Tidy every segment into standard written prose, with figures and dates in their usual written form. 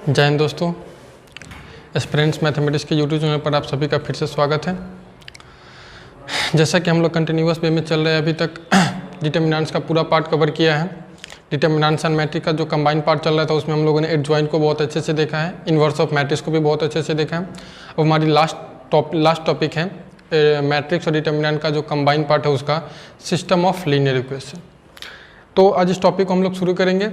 जय हिंद दोस्तों, aspirants mathematics के यूट्यूब चैनल पर आप सभी का फिर से स्वागत है। जैसा कि हम लोग कंटिन्यूअस वे में चल रहे हैं, अभी तक डिटर्मिनेंट्स का पूरा पार्ट कवर किया है। डिटर्मिनेंट्स एंड मैट्रिक्स का जो कंबाइंड पार्ट चल रहा था उसमें हम लोगों ने एडजॉइंट को बहुत अच्छे से देखा है, इन्वर्स ऑफ मैट्रिक्स को भी बहुत अच्छे से देखा है। अब हमारी लास्ट टॉपिक है मैट्रिक्स और डिटर्मिनेंट का जो कंबाइंड पार्ट है उसका सिस्टम ऑफ लीनियर इक्वेशन। तो आज इस टॉपिक को हम लोग शुरू करेंगे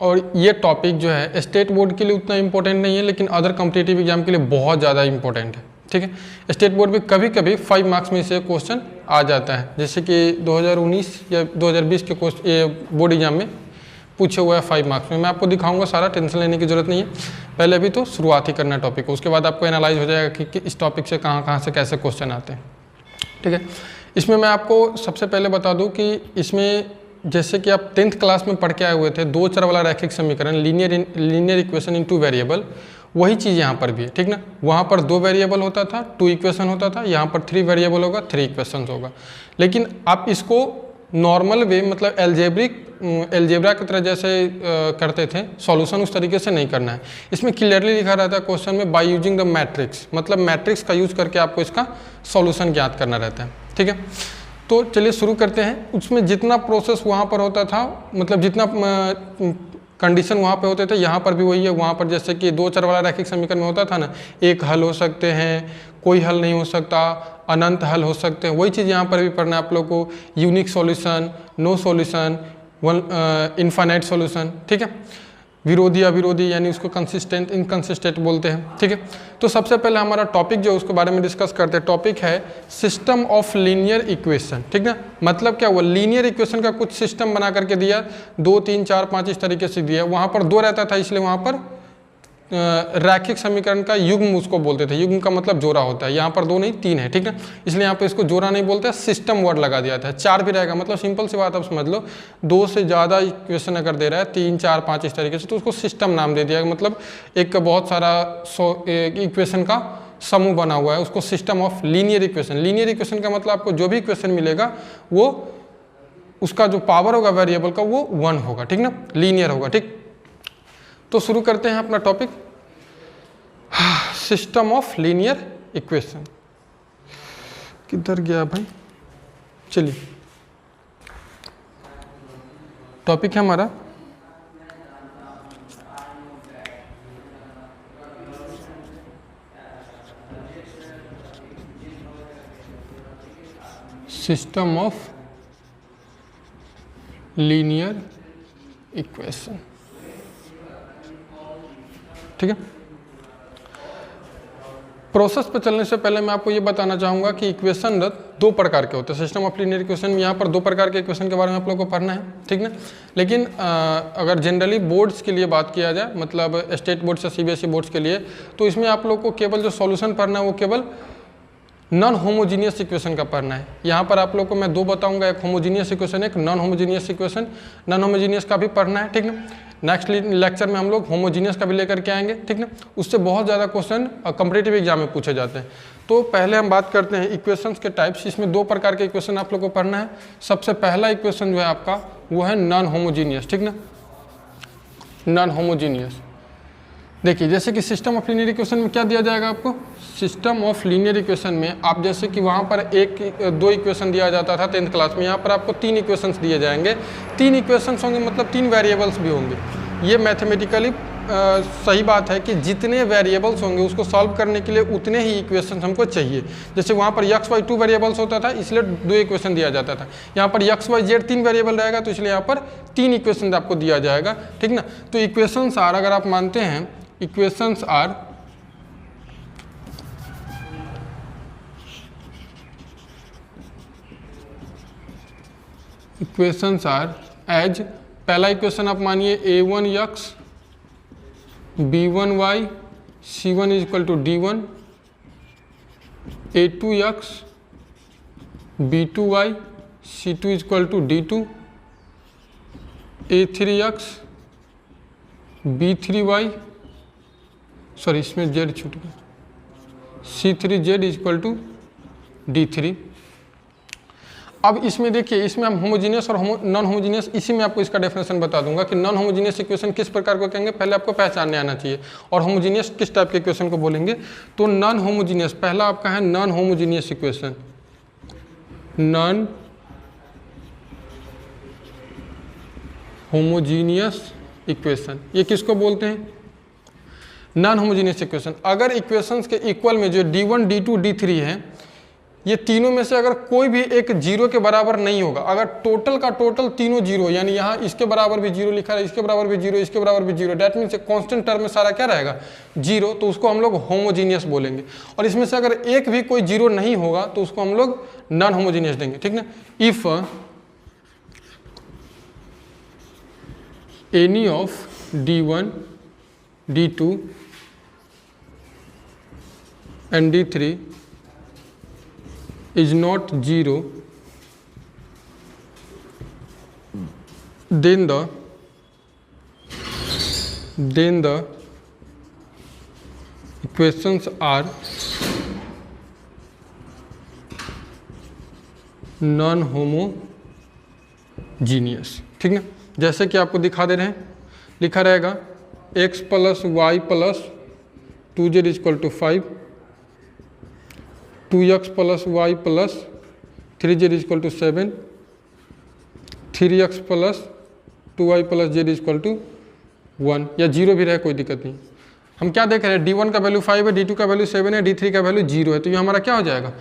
और ये टॉपिक जो है स्टेट बोर्ड के लिए उतना इंपॉर्टेंट नहीं है, लेकिन अदर कॉम्पिटिटिव एग्जाम के लिए बहुत ज़्यादा इंपॉर्टेंट है। ठीक है, स्टेट बोर्ड में कभी कभी 5 मार्क्स में से क्वेश्चन आ जाता है, जैसे कि 2019 या 2020 के बोर्ड एग्जाम में पूछे हुआ है 5 मार्क्स में। मैं आपको दिखाऊंगा सारा, टेंशन लेने की जरूरत नहीं है। पहले अभी तो शुरुआत ही करना है टॉपिक को, उसके बाद आपको एनालाइज हो जाएगा कि इस टॉपिक से कहाँ से कैसे क्वेश्चन आते हैं। ठीक है, इसमें मैं आपको सबसे पहले बता दूँ कि इसमें जैसे कि आप 10th क्लास में पढ़ के आए हुए थे, 2 चर वाला रैखिक समीकरण लीनियर इक्वेशन इन 2 वेरिएबल, वही चीज़ यहाँ पर भी है। ठीक ना, वहाँ पर 2 वेरिएबल होता था, 2 इक्वेशन होता था, यहाँ पर 3 वेरिएबल होगा, 3 इक्वेशन होगा। लेकिन आप इसको नॉर्मल वे मतलब एल्जेब्रा की तरह जैसे करते थे सॉल्यूशन, उस तरीके से नहीं करना है। इसमें क्लियरली लिखा रहता है क्वेश्चन में बाय यूजिंग द मैट्रिक्स, मतलब मैट्रिक्स का यूज करके आपको इसका सॉल्यूशन ज्ञात करना रहता है। ठीक है, तो चलिए शुरू करते हैं। उसमें जितना प्रोसेस वहाँ पर होता था, मतलब जितना कंडीशन वहाँ पे होते थे, यहाँ पर भी वही है। वहाँ पर जैसे कि 2 चर वाला रैखिक समीकरण में होता था ना, एक हल हो सकते हैं, कोई हल नहीं हो सकता, अनंत हल हो सकते हैं, वही चीज़ यहाँ पर भी पढ़ना है आप लोग को। Unique solution, no solution, infinite solution. ठीक है, विरोधी अविरोधी यानी उसको कंसिस्टेंट इनकंसिस्टेंट बोलते हैं। ठीक है, तो सबसे पहले हमारा टॉपिक जो उसके बारे में डिस्कस करते हैं, टॉपिक है सिस्टम ऑफ लीनियर इक्वेशन। ठीक ना, मतलब क्या हुआ, लीनियर इक्वेशन का कुछ सिस्टम बना करके दिया, 2 3 4 5 इस तरीके से दिया। वहाँ पर 2 रहता था, इसलिए वहाँ पर रैखिक समीकरण का युग्म उसको बोलते थे। युग्म का मतलब जोड़ा होता है, यहाँ पर 2 नहीं 3 है। ठीक है, इसलिए यहाँ पर इसको जोड़ा नहीं बोलते, सिस्टम वर्ड लगा दिया था। 4 भी रहेगा, मतलब सिंपल सी बात आप समझ लो, 2 से ज़्यादा इक्वेशन अगर दे रहा है, 3 4 5 इस तरीके से, तो उसको सिस्टम नाम दे दिया। मतलब एक बहुत सारा इक्वेशन का समूह बना हुआ है, उसको system of linear equation. Linear equation का मतलब आपको जो भी इक्वेशन मिलेगा वो उसका जो पावर होगा वेरिएबल का वो 1 होगा। ठीक ना, लीनियर होगा। ठीक, तो शुरू करते हैं अपना topic, system of linear equation. किधर गया भाई, चलिए टॉपिक है हमारा सिस्टम ऑफ लीनियर इक्वेशन। ठीक है, प्रोसेस पर चलने से पहले मैं आपको ये बताना चाहूँगा कि इक्वेशन 2 प्रकार के होते हैं। सिस्टम ऑफ लीनियर इक्वेशन में यहाँ पर 2 प्रकार के इक्वेशन के बारे में आप लोगों को पढ़ना है। ठीक ना, लेकिन अगर जनरली बोर्ड्स के लिए बात किया जाए, मतलब स्टेट बोर्ड से सीबीएसई बोर्ड्स के लिए, तो इसमें आप लोग को केवल जो सॉल्यूशन पढ़ना है वो केवल नॉन होमोजीनियस इक्वेशन का पढ़ना है। यहाँ पर आप लोग को मैं 2 बताऊंगा, एक होमोजीनियस इक्वेशन, एक non homogeneous equation. Non homogeneous का भी पढ़ना है। ठीक ना, नेक्स्ट लेक्चर में हम लोग होमोजीनियस का भी लेकर के आएंगे। ठीक ना, उससे बहुत ज़्यादा क्वेश्चन कॉम्पिटिटिव एग्जाम में पूछे जाते हैं। तो पहले हम बात करते हैं इक्वेशंस के टाइप्स। इसमें 2 प्रकार के इक्वेशन आप लोग को पढ़ना है। सबसे पहला इक्वेशन जो है आपका वो है नॉन होमोजीनियस। ठीक ना, नॉन होमोजीनियस। देखिए, जैसे कि सिस्टम ऑफ लीनियर इक्वेशन में क्या दिया जाएगा आपको, सिस्टम ऑफ लीनियर इक्वेशन में आप जैसे कि वहाँ पर 2 इक्वेशन दिया जाता था 10th क्लास में, यहाँ पर आपको 3 इक्वेशंस दिए जाएंगे। 3 इक्वेशंस होंगे, मतलब 3 वेरिएबल्स भी होंगे। ये मैथमेटिकली सही बात है कि जितने वेरिएबल्स होंगे उसको सॉल्व करने के लिए उतने ही इक्वेशंस हमको चाहिए। जैसे वहाँ पर x y 2 वेरिएबल्स होता था, इसलिए 2 इक्वेशन दिया जाता था। यहाँ पर x y z 3 वेरिएबल रहेगा, तो इसलिए यहाँ पर 3 इक्वेशन आपको दिया जाएगा। ठीक ना, तो इक्वेशंस आर, अगर आप मानते हैं equations are as, पहला इक्वेशन आप मानिए a1x b1y c1 is equal to d1, a2x b2y c2 is equal to d2, a3x b3y, sorry इसमें z छूट गया, c3z is equal to d3। अब इसमें देखिए, इसमें हम होमोजीनियस और नॉन होमोजीनियस, इसी में आपको इसका डेफिनेशन बता दूंगा कि नॉन होमोजीनियस इक्वेशन किस प्रकार को कहेंगे, पहले आपको पहचानने आना चाहिए, और होमोजीनियस किस टाइप के इक्वेशन को बोलेंगे। तो नॉन होमोजीनियस, पहला आपका है non homogeneous equation. Non homogeneous equation, ये किसको बोलते हैं, नॉन होमोजीनियस इक्वेशन। अगर इक्वेशंस के इक्वल में जो d1 d2 d3 है, ये तीनों में से अगर कोई भी एक जीरो के बराबर नहीं होगा, अगर टोटल का टोटल तीनों जीरो, यानी यहाँ इसके बराबर भी जीरो लिखा है, इसके बराबर भी जीरो, इसके बराबर भी zero, that means constant term में सारा क्या रहेगा, जीरो, तो उसको हम लोग होमोजीनियस बोलेंगे। और इसमें से अगर एक भी कोई जीरो नहीं होगा तो उसको हम लोग नॉन होमोजीनियस देंगे, ठीक ना। If any of d1 d2 and d3 is not zero, then the equations are non homogeneous, ठीक ना। जैसे कि आपको दिखा दे रहे हैं, लिखा रहेगा x plus y plus 2z equal to 5, 2x plus y plus 3z equal to 7, 3x plus 2y plus z equal to 1, या जीरो भी रहे कोई दिक्कत नहीं। हम क्या देख रहे हैं, d1 का वैल्यू 5 है, d2 का वैल्यू 7 है, d3 का वैल्यू 0 है, तो ये हमारा क्या हो जाएगा,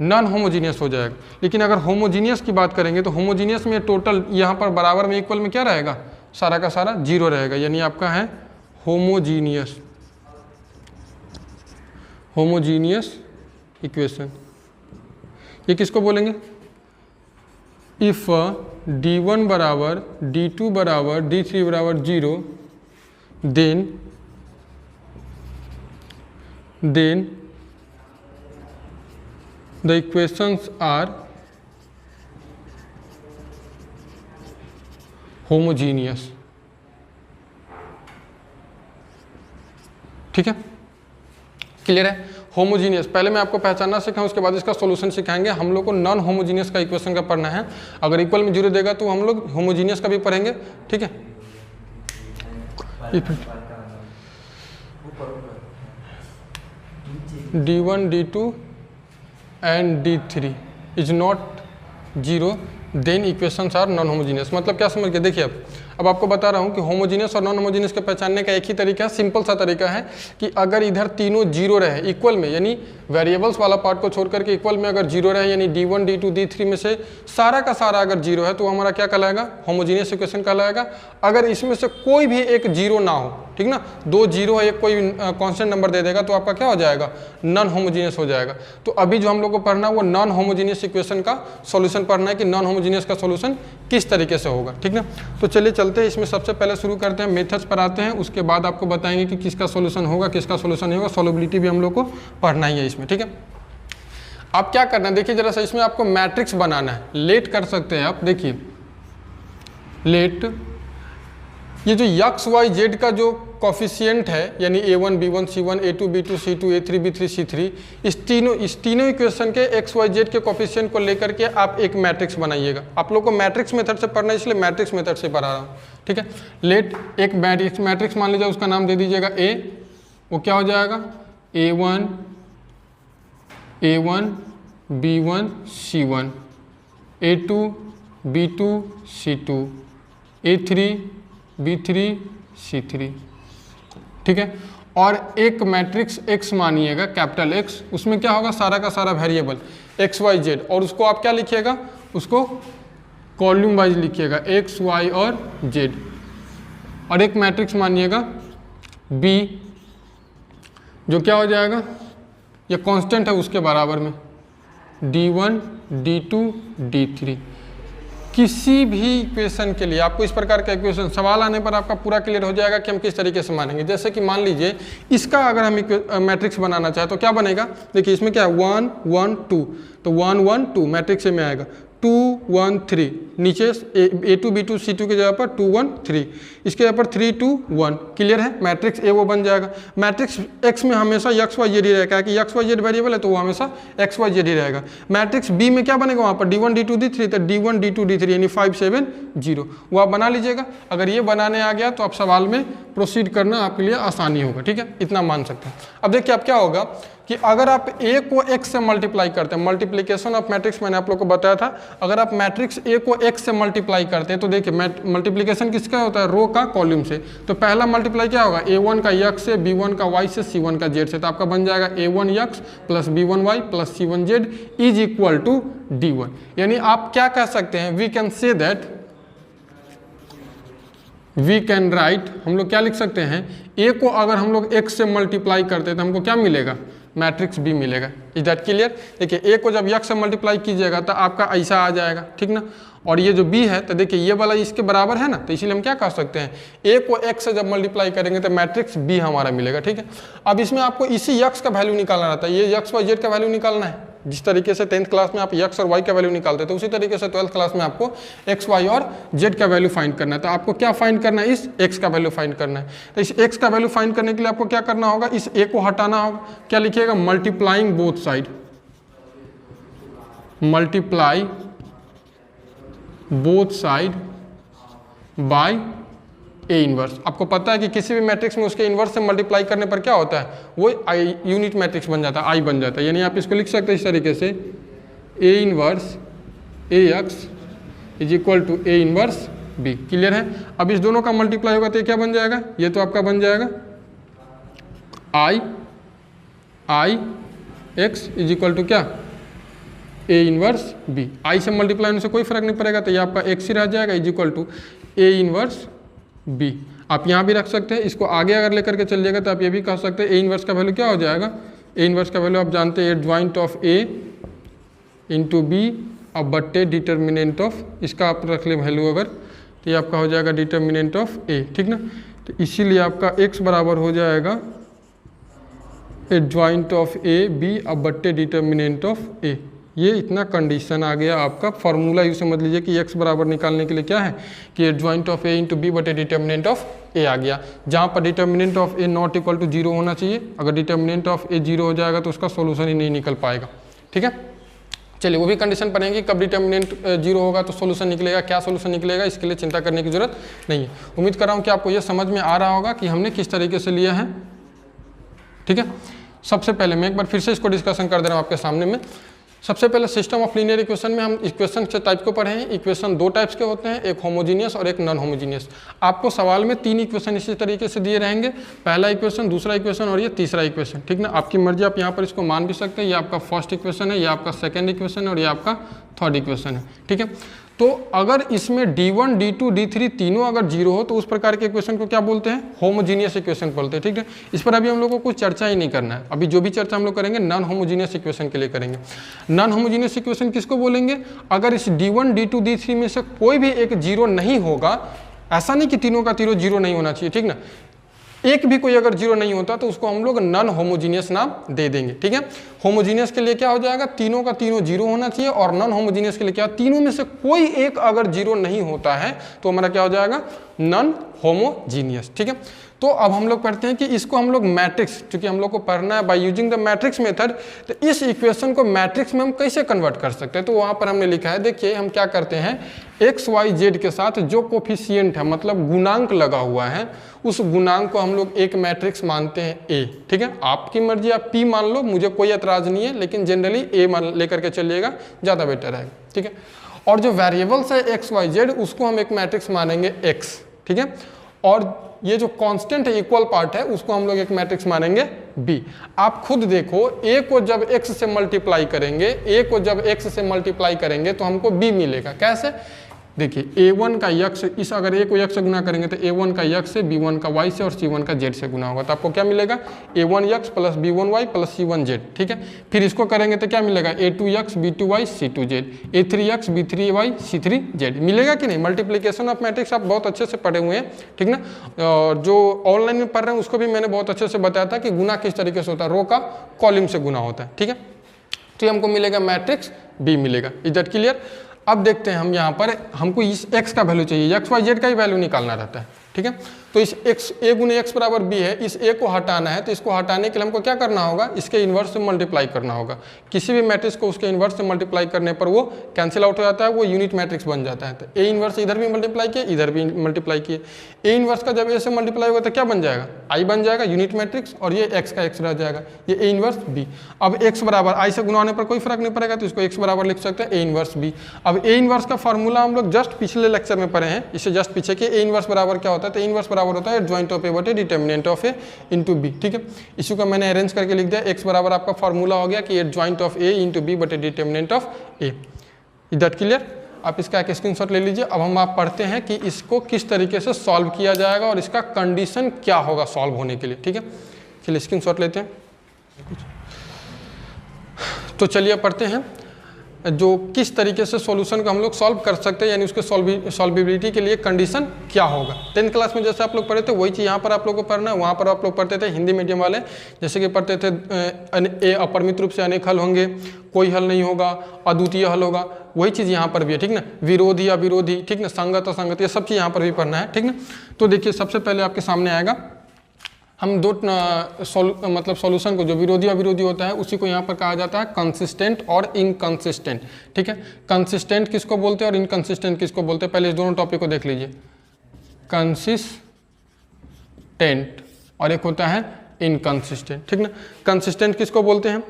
नॉन होमोजीनियस हो जाएगा। लेकिन अगर होमोजीनियस की बात करेंगे तो होमोजीनियस में टोटल यहाँ पर बराबर में इक्वल में क्या रहेगा, सारा का सारा जीरो रहेगा, यानी आपका है होमोजीनियस, होमोजीनियस इक्वेशन। ये किसको बोलेंगे, इफ d1 बराबर d2 बराबर d3 बराबर 0, then the equations are homogeneous, ठीक है, क्लियर है। होमोजीनियस पहले मैं आपको पहचानना सिखाऊं, उसके बाद इसका सॉल्यूशन सिखाएंगे। हम लोग को नॉन होमोजीनियस का इक्वेशन का पढ़ना है, अगर इक्वल में जीरो देगा तो हम लोग होमोजीनियस का भी पढ़ेंगे, ठीक है। d1 d2 and d3 is not zero, then equations are non homogeneous. मतलब क्या समझ गए, देखिए अब आपको बता रहा हूँ कि होमोजीनियस और नॉन होमोजीनियस के पहचानने का एक ही तरीका है, सिंपल सा तरीका है कि अगर इधर तीनों जीरो रहे इक्वल में, यानी वेरिएबल्स वाला पार्ट को छोड़ करके इक्वल में अगर जीरो रहे, यानी d1 d2 d3 में से सारा का सारा अगर जीरो है तो हमारा क्या कहलाएगा, होमोजीनियस इक्वेशन कहलाएगा। अगर इसमें से कोई भी एक जीरो ना हो, ठीक ना, दो जीरो है, एक कोई कांस्टेंट नंबर दे देगा तो आपका क्या हो जाएगा, नॉन होमोजीनियस हो जाएगा। तो अभी जो हम लोग को पढ़ना है वो नॉन होमोजीनियस इक्वेशन का सॉल्यूशन पढ़ना है कि नॉन होमोजीनियस का सॉल्यूशन किस तरीके से होगा, ठीक ना। तो चलिए चलते हैं, इसमें सबसे पहले शुरू करते हैं, मेथड्स पर आते हैं, उसके बाद आपको बताएंगे कि किसका सॉल्यूशन होगा, किसका सॉल्यूशन नहीं होगा, सॉल्युबिलिटी भी हम लोग को पढ़ना ही है इसमें, ठीक है। आप क्या करना है, देखिए जरा सा, इसमें आपको मैट्रिक्स बनाना है, लेट कर सकते हैं आप, देखिए लेट, ये जो एक्स वाई जेड का जो कॉफिशिएंट है, यानी a1 b1 c1 a2 b2 c2 a3 b3 c3, इस तीनों इक्वेशन के एक्स वाई जेड के कॉफिशिएंट को लेकर के आप एक मैट्रिक्स बनाइएगा। आप लोग को मैट्रिक्स मेथड से पढ़ना है, इसलिए मैट्रिक्स मेथड से पढ़ा रहा हूँ, ठीक है। लेट एक मैट्रिक्स मान लीजिए, उसका नाम दे दीजिएगा a, वो क्या हो जाएगा, a1 b1 c1 a2 b2 c2 a3 b3 c3, ठीक है। और एक मैट्रिक्स x मानिएगा, कैपिटल X, उसमें क्या होगा, सारा का सारा वेरिएबल x y z, और उसको आप क्या लिखिएगा, उसको कॉलम वाइज लिखिएगा, x y और z। और एक मैट्रिक्स मानिएगा B, जो क्या हो जाएगा, ये कांस्टेंट है उसके बराबर में, d1 d2 d3। किसी भी इक्वेशन के लिए आपको इस प्रकार का इक्वेशन सवाल आने पर आपका पूरा क्लियर हो जाएगा कि हम किस तरीके से मानेंगे। जैसे कि मान लीजिए इसका अगर हम मैट्रिक्स बनाना चाहे तो क्या बनेगा, देखिए इसमें क्या है, 1 1 2, तो 1 1 2 मैट्रिक्स में आएगा, 2 1 3, नीचे A2 B2 C2 की जगह पर 2 1 3, इसके जगह पर 3 2 1। क्लियर है? मैट्रिक्स ए वो बन जाएगा। मैट्रिक्स एक्स में हमेशा एक्स वाई जेड ही रहेगा कि एक्स वाई जेड वेरिएबल है तो वो हमेशा एक्स वाई जेड ही रहेगा। मैट्रिक्स बी में क्या बनेगा? वहाँ पर D1 D2 D3, तो D1 D2 D3 यानी 5 7 0, वो आप बना लीजिएगा। अगर ये बनाने आ गया तो आप सवाल में प्रोसीड करना आपके लिए आसानी होगा। ठीक है, इतना मान सकते हैं। अब देखिए अब क्या होगा कि अगर आप ए को एक्स से मल्टीप्लाई करते हैं, मल्टीप्लिकेशन ऑफ मैट्रिक्स मैंने आप लोग को बताया था, अगर आप मैट्रिक्स ए को एक्स से मल्टीप्लाई करते हैं तो देखिए मल्टीप्लिकेशन किसका होता है? रो का कॉलम से। तो पहला मल्टीप्लाई क्या होगा? A1 का एक्स से, B1 का वाई से, C1 का जेड से, तो आपका बन जाएगा A1 x plus B1 y plus C1 z is equal to D1। यानी आप क्या कह सकते हैं? We can say that, we can write, हम लोग क्या लिख सकते हैं? ए को अगर हम लोग एक्स से मल्टीप्लाई करते हैं तो हमको क्या मिलेगा? मैट्रिक्स बी मिलेगा। Is that clear? देखिए ए को जब एक्स से मल्टीप्लाई कीजिएगा तो आपका ऐसा आ जाएगा, ठीक ना। और ये जो बी है तो देखिए ये वाला इसके बराबर है ना, तो इसीलिए हम क्या कह सकते हैं? ए को एक्स से जब मल्टीप्लाई करेंगे तो मैट्रिक्स बी हमारा मिलेगा। ठीक है, अब इसमें आपको इसी एक्स का वैल्यू निकालना रहता है, ये एक्स वाई जेड का वैल्यू निकालना है। जिस तरीके से 10th क्लास में आप एक्स और वाई का वैल्यू निकालते थे, उसी तरीके से 12th क्लास में आपको एक्स वाई और जेड का वैल्यू फाइंड करना है। तो आपको क्या फाइंड करना है? इस एक्स का वैल्यू फाइंड करना है। तो इस एक्स का वैल्यू फाइंड करने के लिए आपको क्या करना होगा? इस ए को हटाना होगा। क्या लिखिएगा? Multiplying both side, multiply both side by A inverse. आपको पता है कि किसी भी मैट्रिक्स में उसके इनवर्स से मल्टीप्लाई करने पर क्या होता है? वो आई यूनिट मैट्रिक्स बन जाता है, आई बन जाता है। यानी आप इसको लिख सकते हैं इस तरीके से, A inverse A x is equal to A inverse B. Clear है? अब इस दोनों का मल्टीप्लाई होगा तो ये क्या बन जाएगा? ये तो आपका बन जाएगा आई एक्स इज इक्वल टू क्या? ए इनवर्स बी। आई से मल्टीप्लाई होने से कोई फर्क नहीं पड़ेगा, तो ये आपका एक्स ही रह जाएगा is equal to A inverse B. आप यहाँ भी रख सकते हैं, इसको आगे अगर लेकर के चलिएगा तो आप ये भी कह सकते हैं ए इनवर्स का वैल्यू क्या हो जाएगा? ए इनवर्स का वैल्यू आप जानते हैं adjoint of A into B अब बट्टे डिटर्मिनेंट ऑफ, इसका आप रख ले वैल्यू अगर, तो ये आपका हो जाएगा डिटर्मिनेंट ऑफ ए। ठीक ना, तो इसीलिए आपका एक्स बराबर हो जाएगा एडजॉइंट ऑफ ए बी अब बट्टे डिटर्मिनेंट ऑफ ए। ये इतना कंडीशन आ गया आपका। फॉर्मूला यूँ समझ लीजिए कि x बराबर निकालने के लिए क्या है कि adjoint of A into B बटे डिटर्मिनेंट ऑफ ए आ गया, जहाँ पर determinant of A not equal to 0 होना चाहिए। अगर डिटर्मिनेंट ऑफ ए 0 हो जाएगा तो उसका सोल्यूशन ही नहीं निकल पाएगा। ठीक है, चलिए वो भी कंडीशन पड़ेगी कब डिटर्मिनेंट 0 होगा तो सोल्यूशन निकलेगा, क्या सोल्यूशन निकलेगा इसके लिए चिंता करने की जरूरत नहीं है। उम्मीद कर रहा हूँ कि आपको ये समझ में आ रहा होगा कि हमने किस तरीके से लिया है। ठीक है, सबसे पहले मैं एक बार फिर से इसको डिस्कशन कर दे रहा हूँ आपके सामने में। सबसे पहले सिस्टम ऑफ लीनियर इक्वेशन में हम इक्वेशन के टाइप को पढ़े हैं। इक्वेशन दो टाइप्स के होते हैं, एक होमोजीनियस और एक नॉन होमोजीनियस। आपको सवाल में 3 इक्वेशन इसी तरीके से दिए रहेंगे, पहला इक्वेशन, दूसरा इक्वेशन और ये तीसरा इक्वेशन। ठीक ना, आपकी मर्जी, आप यहाँ पर इसको मान भी सकते हैं। ये आपका फर्स्ट इक्वेशन है, ये आपका सेकेंड इक्वेशन है और ये आपका थर्ड इक्वेशन है। ठीक है, तो अगर इसमें D1 D2 D3 तीनों अगर 0 हो तो उस प्रकार के इक्वेशन को क्या बोलते हैं? होमोजीनियस इक्वेशन बोलते हैं। ठीक है, इस पर अभी हम लोगों को कुछ चर्चा ही नहीं करना है। अभी जो भी चर्चा हम लोग करेंगे नॉन होमोजीनियस इक्वेशन के लिए करेंगे। नॉन होमोजीनियस इक्वेशन किसको बोलेंगे? अगर इस D1 D2 D3 में से कोई भी एक 0 नहीं होगा, ऐसा नहीं कि तीनों का तीनों 0 नहीं होना चाहिए। ठीक ना, एक भी कोई अगर 0 नहीं होता तो उसको हम लोग नॉन होमोजीनियस नाम दे देंगे। ठीक है, होमोजीनियस के लिए क्या हो जाएगा? तीनों का तीनों 0 होना चाहिए, और नॉन होमोजीनियस के लिए क्या? तीनों में से कोई एक अगर 0 नहीं होता है तो हमारा क्या हो जाएगा? Non homogeneous. ठीक है, तो अब हम लोग पढ़ते हैं कि इसको हम लोग मैट्रिक्स, क्योंकि हम लोग को पढ़ना है by using the matrix method, तो इस इक्वेशन को मैट्रिक्स में हम कैसे कन्वर्ट कर सकते हैं। तो वहाँ पर हमने लिखा है, देखिए हम क्या करते हैं, एक्स वाई जेड के साथ जो कोफिशिएंट है, मतलब गुणांक लगा हुआ है, उस गुणांक को हम लोग एक मैट्रिक्स मानते हैं ए। ठीक है, आपकी मर्जी, आप पी मान लो, मुझे कोई एतराज नहीं है, लेकिन जनरली ए मान लेकर के चलिएगा, ज़्यादा बेटर है। ठीक है, और जो वेरिएबल्स है एक्स वाई जेड, उसको हम एक मैट्रिक्स मानेंगे एक्स। ठीक है, और ये जो कांस्टेंट है, इक्वल पार्ट है, उसको हम लोग एक मैट्रिक्स मानेंगे बी। आप खुद देखो, ए को जब एक्स से मल्टीप्लाई करेंगे, ए को जब एक्स से मल्टीप्लाई करेंगे तो हमको बी मिलेगा। कैसे? देखिए a1 का यक्स, इस अगर a को यक्स से गुना करेंगे तो a1 का यक्स से, b1 का y से और c1 का z से गुना होगा, तो आपको क्या मिलेगा? a1 x plus b1 y plus c1 z। ठीक है, फिर इसको करेंगे तो क्या मिलेगा? a2 x b2 y c2 z, a3 x b3 y c3 z। मिलेगा कि नहीं? मल्टीप्लिकेशन ऑफ मैट्रिक्स आप बहुत अच्छे से पढ़े हुए हैं। ठीक ना, और जो ऑनलाइन में पढ़ रहे हैं उसको भी मैंने बहुत अच्छे से बताया था कि गुना किस तरीके से होता है, रो का कॉलम से गुना होता है। ठीक है, तो हमको मिलेगा मैट्रिक्स बी मिलेगा। Is that clear? अब देखते हैं हम यहाँ पर, हमको इस x का वैल्यू चाहिए, x y z का ही वैल्यू निकालना रहता है, ठीक है। तो इस x a गुने x बराबर b है, इस a को हटाना है, तो इसको हटाने के लिए हमको क्या करना होगा, इसके इन्वर्स से मल्टीप्लाई करना होगा। किसी भी मैट्रिक्स को उसके इन्वर्स से मल्टीप्लाई करने पर वो कैंसिल आउट हो जाता है, वो यूनिट मैट्रिक्स बन जाता है। तो a इन्वर्स इधर भी मल्टीप्लाई किए, इधर भी मल्टीप्लाई किए, a इन्वर्स का जब a से मल्टीप्लाई होगा तो क्या बन जाएगा, i बन जाएगा यूनिट मैट्रिक्स, और ये x का x रह जाएगा, ये a इन्वर्स b। अब x बराबर i से गुणा होने पर कोई फर्क नहीं पड़ेगा, तो इसको x बराबर लिख सकते हैं a इन्वर्स b। अब a इन्वर्स का फॉर्मूला हम लोग जस्ट पिछले लेक्चर में पढ़े हैं, इससे जस्ट पीछे के a इन्वर्स बराबर क्या होता है, तो a इन्वर्स बराबर होता है ज्वाइंट ऑफ ए बटे determinant of A into B, ठीक है। इसी को मैंने अरेंज करके लिख दिया, x बराबर आपका फॉर्मूला हो गया कि ये joint of A into B बटे determinant of A. Is that clear? आप इसका एक स्क्रीनशॉट ले लीजिए। अब हम आप पढ़ते हैं कि इसको किस तरीके से सॉल्व किया जाएगा और इसका कंडीशन क्या होगा सॉल्व होने के लिए, ठीक है। चलिए स्क्रीनशॉट लेते हैं। तो चलिए पढ़ते हैं जो किस तरीके से सॉल्यूशन को हम लोग सॉल्व कर सकते हैं, यानी उसके सॉल्विबिलिटी के लिए कंडीशन क्या होगा। 10th क्लास में जैसे आप लोग पढ़े थे वही चीज़ यहाँ पर आप लोग को पढ़ना है। वहाँ पर आप लोग पढ़ते थे हिंदी मीडियम वाले, जैसे कि पढ़ते थे ए अपरिमित रूप से अनेक हल होंगे, कोई हल नहीं होगा, अद्वितीय हल होगा, वही चीज़ यहाँ पर भी है, ठीक ना। विरोधी अविरोधी, ठीक ना, संगत असंगत, ये सब चीज़ यहाँ पर भी पढ़ना है, ठीक ना। तो देखिए सबसे पहले आपके सामने आएगा, हम दो मतलब सॉल्यूशन को जो विरोधी अविरोधी होता है उसी को यहाँ पर कहा जाता है कंसिस्टेंट और इनकंसिस्टेंट, ठीक है। कंसिस्टेंट किसको बोलते हैं और इनकंसिस्टेंट किसको बोलते हैं, पहले इस दोनों टॉपिक को देख लीजिए। कंसिस्टेंट और एक होता है इनकंसिस्टेंट, ठीक ना। कंसिस्टेंट किसको बोलते हैं,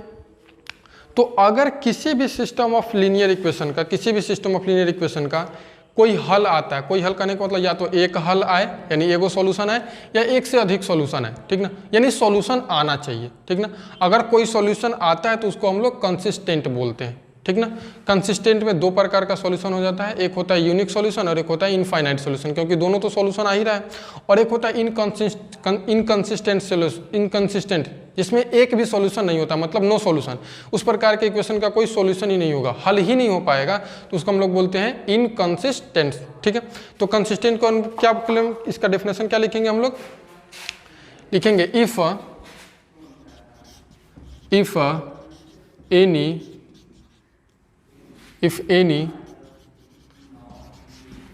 तो अगर किसी भी सिस्टम ऑफ लीनियर इक्वेशन का, किसी भी सिस्टम ऑफ लीनियर इक्वेशन का कोई हल आता है, कोई हल करने का मतलब या तो एक हल आए यानी एगो सॉल्यूशन आए, या एक से अधिक सॉल्यूशन आए, ठीक ना, यानी सॉल्यूशन आना चाहिए, ठीक ना। अगर कोई सॉल्यूशन आता है तो उसको हम लोग कंसिस्टेंट बोलते हैं, ठीक ना। कंसिस्टेंट में दो प्रकार का सॉल्यूशन हो जाता है, एक होता है यूनिक सॉल्यूशन और एक होता है इनफाइनाइट सॉल्यूशन, क्योंकि दोनों तो सॉल्यूशन आ ही रहा है। और एक होता है इनकंसिस्टेंट जिसमें एक भी सॉल्यूशन नहीं होता, मतलब नो सॉल्यूशन, उस प्रकार के इक्वेशन का कोई सॉल्यूशन ही नहीं होगा, हल ही नहीं हो पाएगा, तो उसको हम लोग बोलते हैं इनकंसिस्टेंट, ठीक है। तो कंसिस्टेंट को क्या, इसका डेफिनेशन क्या लिखेंगे हम लोग, लिखेंगे if any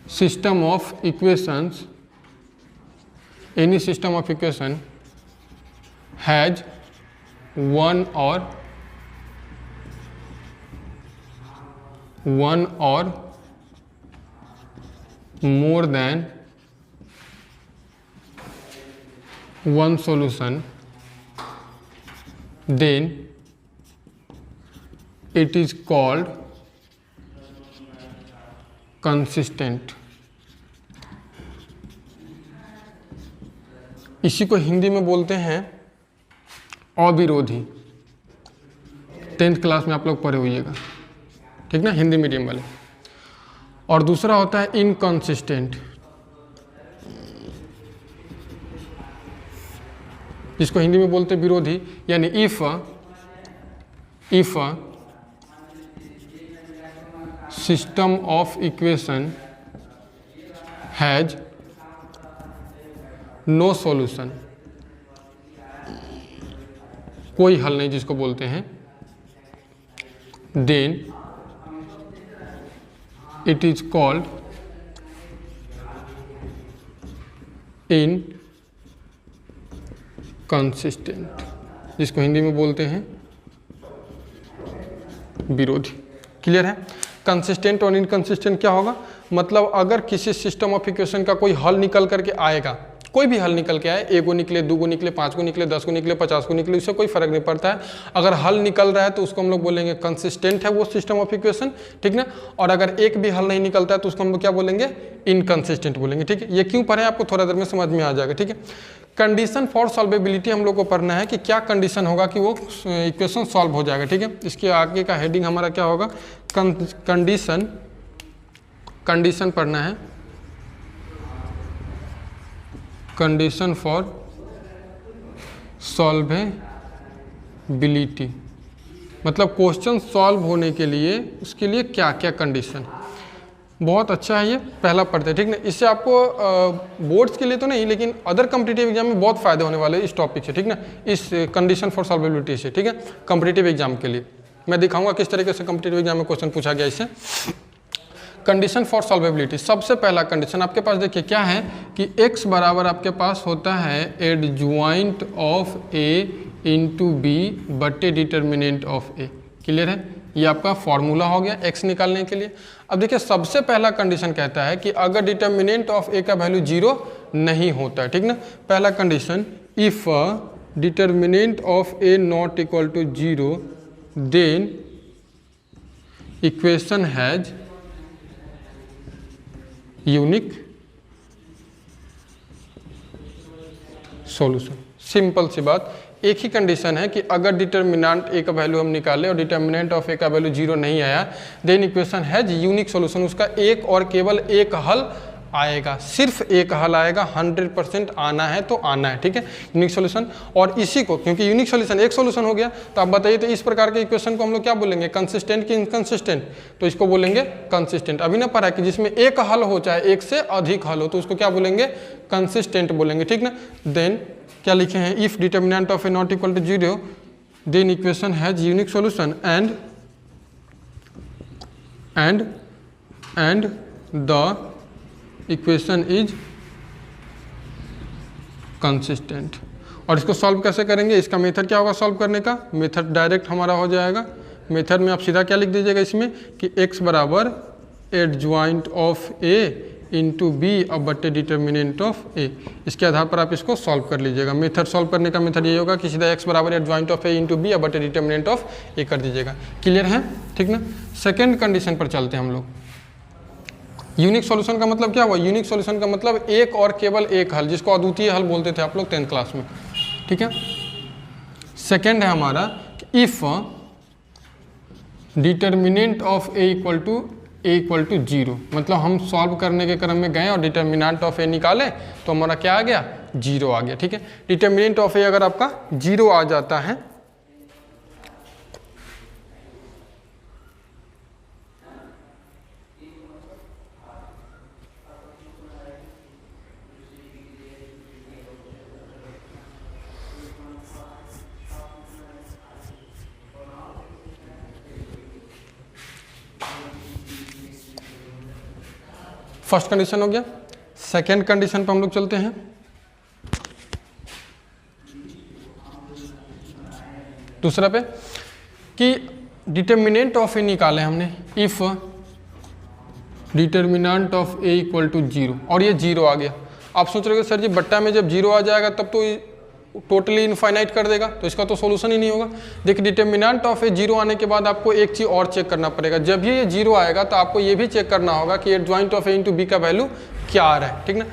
system of equations, any system of equation has one or more than one solution, then it is called consistent. इसी को हिंदी में बोलते हैं अविरोधी। 10th क्लास में आप लोग पढ़े होइएगा, ठीक ना, हिंदी मीडियम वाले। और दूसरा होता है इनकंसिस्टेंट, जिसको हिंदी में बोलते हैं विरोधी, यानी if system of equation has no solution, कोई हल नहीं जिसको बोलते हैं, then it is called inconsistent, जिसको हिंदी में बोलते हैं विरोधी। क्लियर है? कंसिस्टेंट और इनकंसिस्टेंट क्या होगा, मतलब अगर किसी सिस्टम ऑफ इक्वेशन का कोई हल निकल करके आएगा, कोई भी हल निकल के आए, एक गो निकले, दो गो निकले, 5 गो निकले, 10 गो निकले, 50 गो निकले, उससे कोई फर्क नहीं पड़ता है। अगर हल निकल रहा है तो उसको हम लोग बोलेंगे कंसिस्टेंट है वो सिस्टम ऑफ इक्वेशन, ठीक ना। और अगर एक भी हल नहीं निकलता है तो उसको हम लोग क्या बोलेंगे, इनकंसिस्टेंट बोलेंगे, ठीक है। ये क्यों पढ़े आपको थोड़ा देर में समझ में आ जाएगा, ठीक है। कंडीशन फॉर सॉल्वेबिलिटी हम लोग को पढ़ना है कि क्या कंडीशन होगा कि वो इक्वेशन सॉल्व हो जाएगा, ठीक है। इसके आगे का हेडिंग हमारा क्या होगा, कंडीशन पढ़ना है, कंडीशन फॉर सॉल्वेबिलिटी, मतलब क्वेश्चन सॉल्व होने के लिए उसके लिए क्या क्या कंडीशन। बहुत अच्छा है, ये पहला पढ़ते हैं, ठीक ना। इससे आपको बोर्ड्स के लिए तो नहीं, लेकिन अदर कॉम्पिटिटिव एग्जाम में बहुत फायदे होने वाले हैं इस टॉपिक से, ठीक ना, इस कंडीशन फॉर सॉल्वेबिलिटी से, ठीक है। कॉम्पिटिटिव एग्जाम के लिए मैं दिखाऊंगा किस तरीके से कॉम्पिटिटिव एग्जाम में क्वेश्चन पूछा गया इससे। कंडीशन फॉर सॉल्वेबिलिटी, सबसे पहला कंडीशन आपके पास देखिए क्या है कि x बराबर आपके पास होता है adjoint of a into B बटे डिटर्मिनेंट ऑफ a। क्लियर है, ये आपका फॉर्मूला हो गया x निकालने के लिए। अब देखिए सबसे पहला कंडीशन कहता है कि अगर डिटर्मिनेंट ऑफ a का वैल्यू 0 नहीं होता है, ठीक ना। पहला condition, if determinant of a not equal to 0 then equation has unique solution. Simple सी बात, एक ही कंडीशन है कि अगर डिटर्मिनेंट ए का वैल्यू हम निकाले और डिटर्मिनेंट ऑफ ए का वैल्यू 0 नहीं आया, then equation has unique solution, उसका एक और केवल एक हल आएगा, सिर्फ एक हल आएगा, 100% आना है तो आना है, ठीक है, यूनिक सॉल्यूशन। और इसी को, क्योंकि यूनिक सॉल्यूशन एक सॉल्यूशन हो गया, तो आप बताइए तो इस प्रकार के इक्वेशन को हम लोग क्या बोलेंगे, कंसिस्टेंट कि इनकंसिस्टेंट? तो इसको बोलेंगे कंसिस्टेंट। अभी ना पढ़ा कि जिसमें एक हल हो चाहे एक से अधिक हल हो तो उसको क्या बोलेंगे, कंसिस्टेंट बोलेंगे, ठीक ना। देन क्या लिखे हैं, if determinant of A not equal to 0 then equation has unique solution and the equation is consistent. और इसको सॉल्व कैसे करेंगे, इसका मेथड क्या होगा सॉल्व करने का, मेथड डायरेक्ट हमारा हो जाएगा। मेथड में आप सीधा क्या लिख दीजिएगा इसमें कि x बराबर adjoint of a into B अब बट्टे डिटर्मिनेंट ऑफ a। इसके आधार पर आप इसको सॉल्व कर लीजिएगा। मेथड सॉल्व करने का मेथड ये होगा कि सीधा x बराबर adjoint of a into B अब बट्टे डिटर्मिनेंट ऑफ a कर दीजिएगा। क्लियर है, ठीक ना। सेकेंड कंडीशन पर चलते हैं हम लोग। यूनिक सॉल्यूशन का मतलब क्या हुआ, यूनिक सॉल्यूशन का मतलब एक और केवल एक हल, जिसको अद्वितीय हल बोलते थे आप लोग 10th क्लास में, ठीक है। सेकेंड है हमारा if determinant of A equal to 0, मतलब हम सॉल्व करने के क्रम में गए और डिटर्मिनेंट ऑफ ए निकाले तो हमारा क्या आ गया, 0 आ गया, ठीक है। डिटर्मिनेंट ऑफ ए अगर आपका 0 आ जाता है फर्स्ट कंडीशन हो गया। सेकेंड कंडीशन पर हम लोग चलते हैं। दूसरा पे कि डिटर्मिनेंट ऑफ ए निकाले हमने, if determinant of A equal to 0 और ये 0 आ गया। आप सोच रहे हो सर जी बट्टा में जब 0 आ जाएगा तब तो टोटली इनफाइनाइट कर देगा, तो इसका तो सोल्यूशन ही नहीं होगा। देखिए डिटर्मिनेंट ऑफ ए 0 आने के बाद आपको एक चीज़ और चेक करना पड़ेगा, जब ये 0 आएगा तो आपको ये भी चेक करना होगा कि adjoint of A into B का वैल्यू क्या आ रहा है, ठीक ना।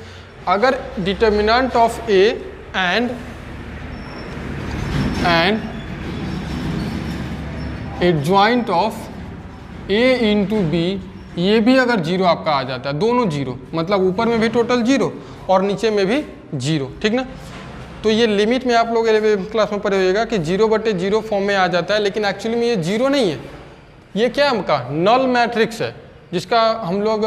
अगर determinant of A and adjoint of A into B ये भी अगर 0 आपका आ जाता है, दोनों 0, मतलब ऊपर में भी टोटल 0 और नीचे में भी 0, ठीक ना। तो ये लिमिट में आप लोग 11th क्लास में पढ़े होइएगा कि 0/0 फॉर्म में आ जाता है, लेकिन एक्चुअली में ये 0 नहीं है, ये क्या है आपका नल मैट्रिक्स है, जिसका हम लोग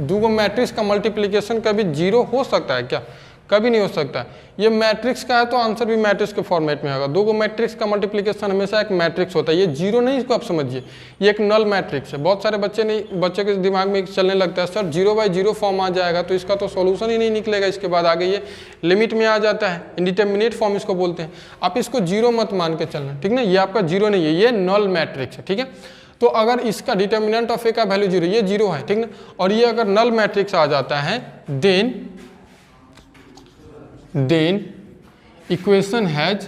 दो मैट्रिक्स का मल्टीप्लिकेशन कभी 0 हो सकता है क्या, कभी नहीं हो सकता। ये मैट्रिक्स का है तो आंसर भी मैट्रिक्स के फॉर्मेट में होगा। दो मैट्रिक्स का मल्टीप्लिकेशन हमेशा एक मैट्रिक्स होता है, ये 0 नहीं, इसको आप समझिए, ये एक नल मैट्रिक्स है। बहुत सारे बच्चे के दिमाग में चलने लगता है सर 0/0 फॉर्म आ जाएगा तो इसका तो सॉल्यूशन ही नहीं निकलेगा, इसके बाद आगे ये लिमिट में आ जाता है, इंडिटरमिनेट फॉर्म इसको बोलते हैं। आप इसको 0 मत मान के चलना, ठीक ना, ये आपका 0 नहीं है, ये नल मैट्रिक्स है, ठीक है। तो अगर इसका डिटर्मिनेंट ऑफ ए का वैल्यू 0, ये 0 है, ठीक ना, और ये अगर नल मैट्रिक्स आ जाता है then equation has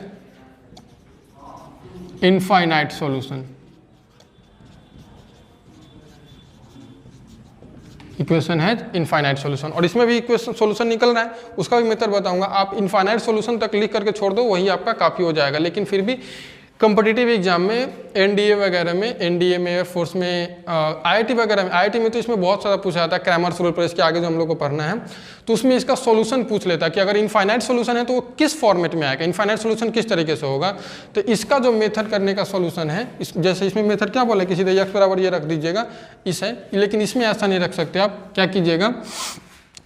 infinite solution. Equation has infinite solution, और इसमें भी इक्वेशन सॉल्यूशन निकल रहा है, उसका भी मेथड बताऊंगा। आप इनफाइनाइट सॉल्यूशन तक लिख करके छोड़ दो, वही आपका काफ़ी हो जाएगा। लेकिन फिर भी कॉम्पिटिटिव एग्जाम में एनडीए वगैरह में, एनडीए में, एयरफोर्स में, आईआईटी वगैरह में, आईआईटी में तो इसमें बहुत सारा पूछा जाता है, क्रैमर्स रूल पर, इसके आगे जो हम लोग को पढ़ना है तो उसमें इसका सॉल्यूशन पूछ लेता है कि अगर इनफाइनाइट सॉल्यूशन है तो वो किस फॉर्मेट में आएगा, इनफाइनाइट सॉल्यूशन किस तरीके से होगा। तो इसका जो मेथड करने का सॉल्यूशन है, जैसे इसमें मेथड क्या बोला कि सीधे x बराबर ये रख दीजिएगा, इस है, लेकिन इसमें ऐसा नहीं रख सकते। आप क्या कीजिएगा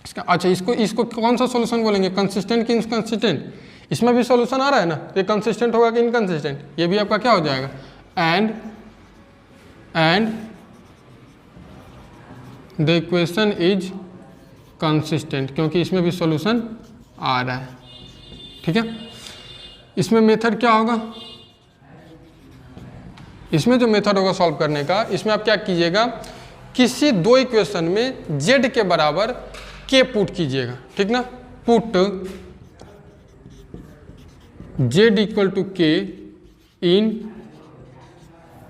इसका, अच्छा इसको कौन सा सॉल्यूशन बोलेंगे, कंसिस्टेंट कि इनकंसिस्टेंट। इसमें भी सॉल्यूशन आ रहा है ना, ये कंसिस्टेंट होगा कि इनकंसिस्टेंट, ये भी आपका क्या हो जाएगा, and the equation is consistent, क्योंकि इसमें भी सॉल्यूशन आ रहा है। ठीक है, इसमें मेथड क्या होगा, इसमें जो मेथड होगा सॉल्व करने का, इसमें आप क्या कीजिएगा, किसी दो इक्वेशन में z के बराबर k पुट कीजिएगा। ठीक ना, put z equal to k in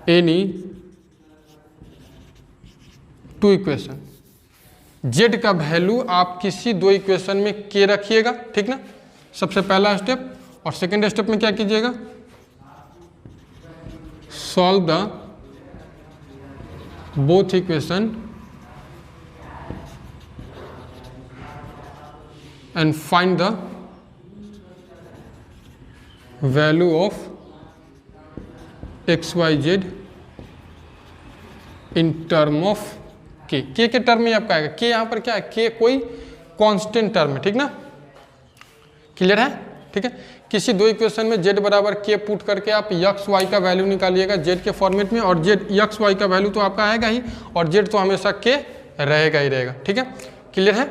any two equation. z का वैल्यू आप किसी दो इक्वेशन में k रखिएगा। ठीक ना, सबसे पहला स्टेप। और सेकेंड स्टेप में क्या कीजिएगा, solve the both equation and find the value of XYZ in term of k। k के टर्म में आपका आएगा, k यहां पर क्या है, k कोई कांस्टेंट टर्म है। ठीक ना, क्लियर है। ठीक है, किसी दो इक्वेशन में z बराबर k पुट करके आप x y का वैल्यू निकालिएगा z के फॉर्मेट में, और z x y का वैल्यू तो आपका आएगा ही, और z तो हमेशा k रहेगा ही रहेगा। ठीक है, क्लियर है।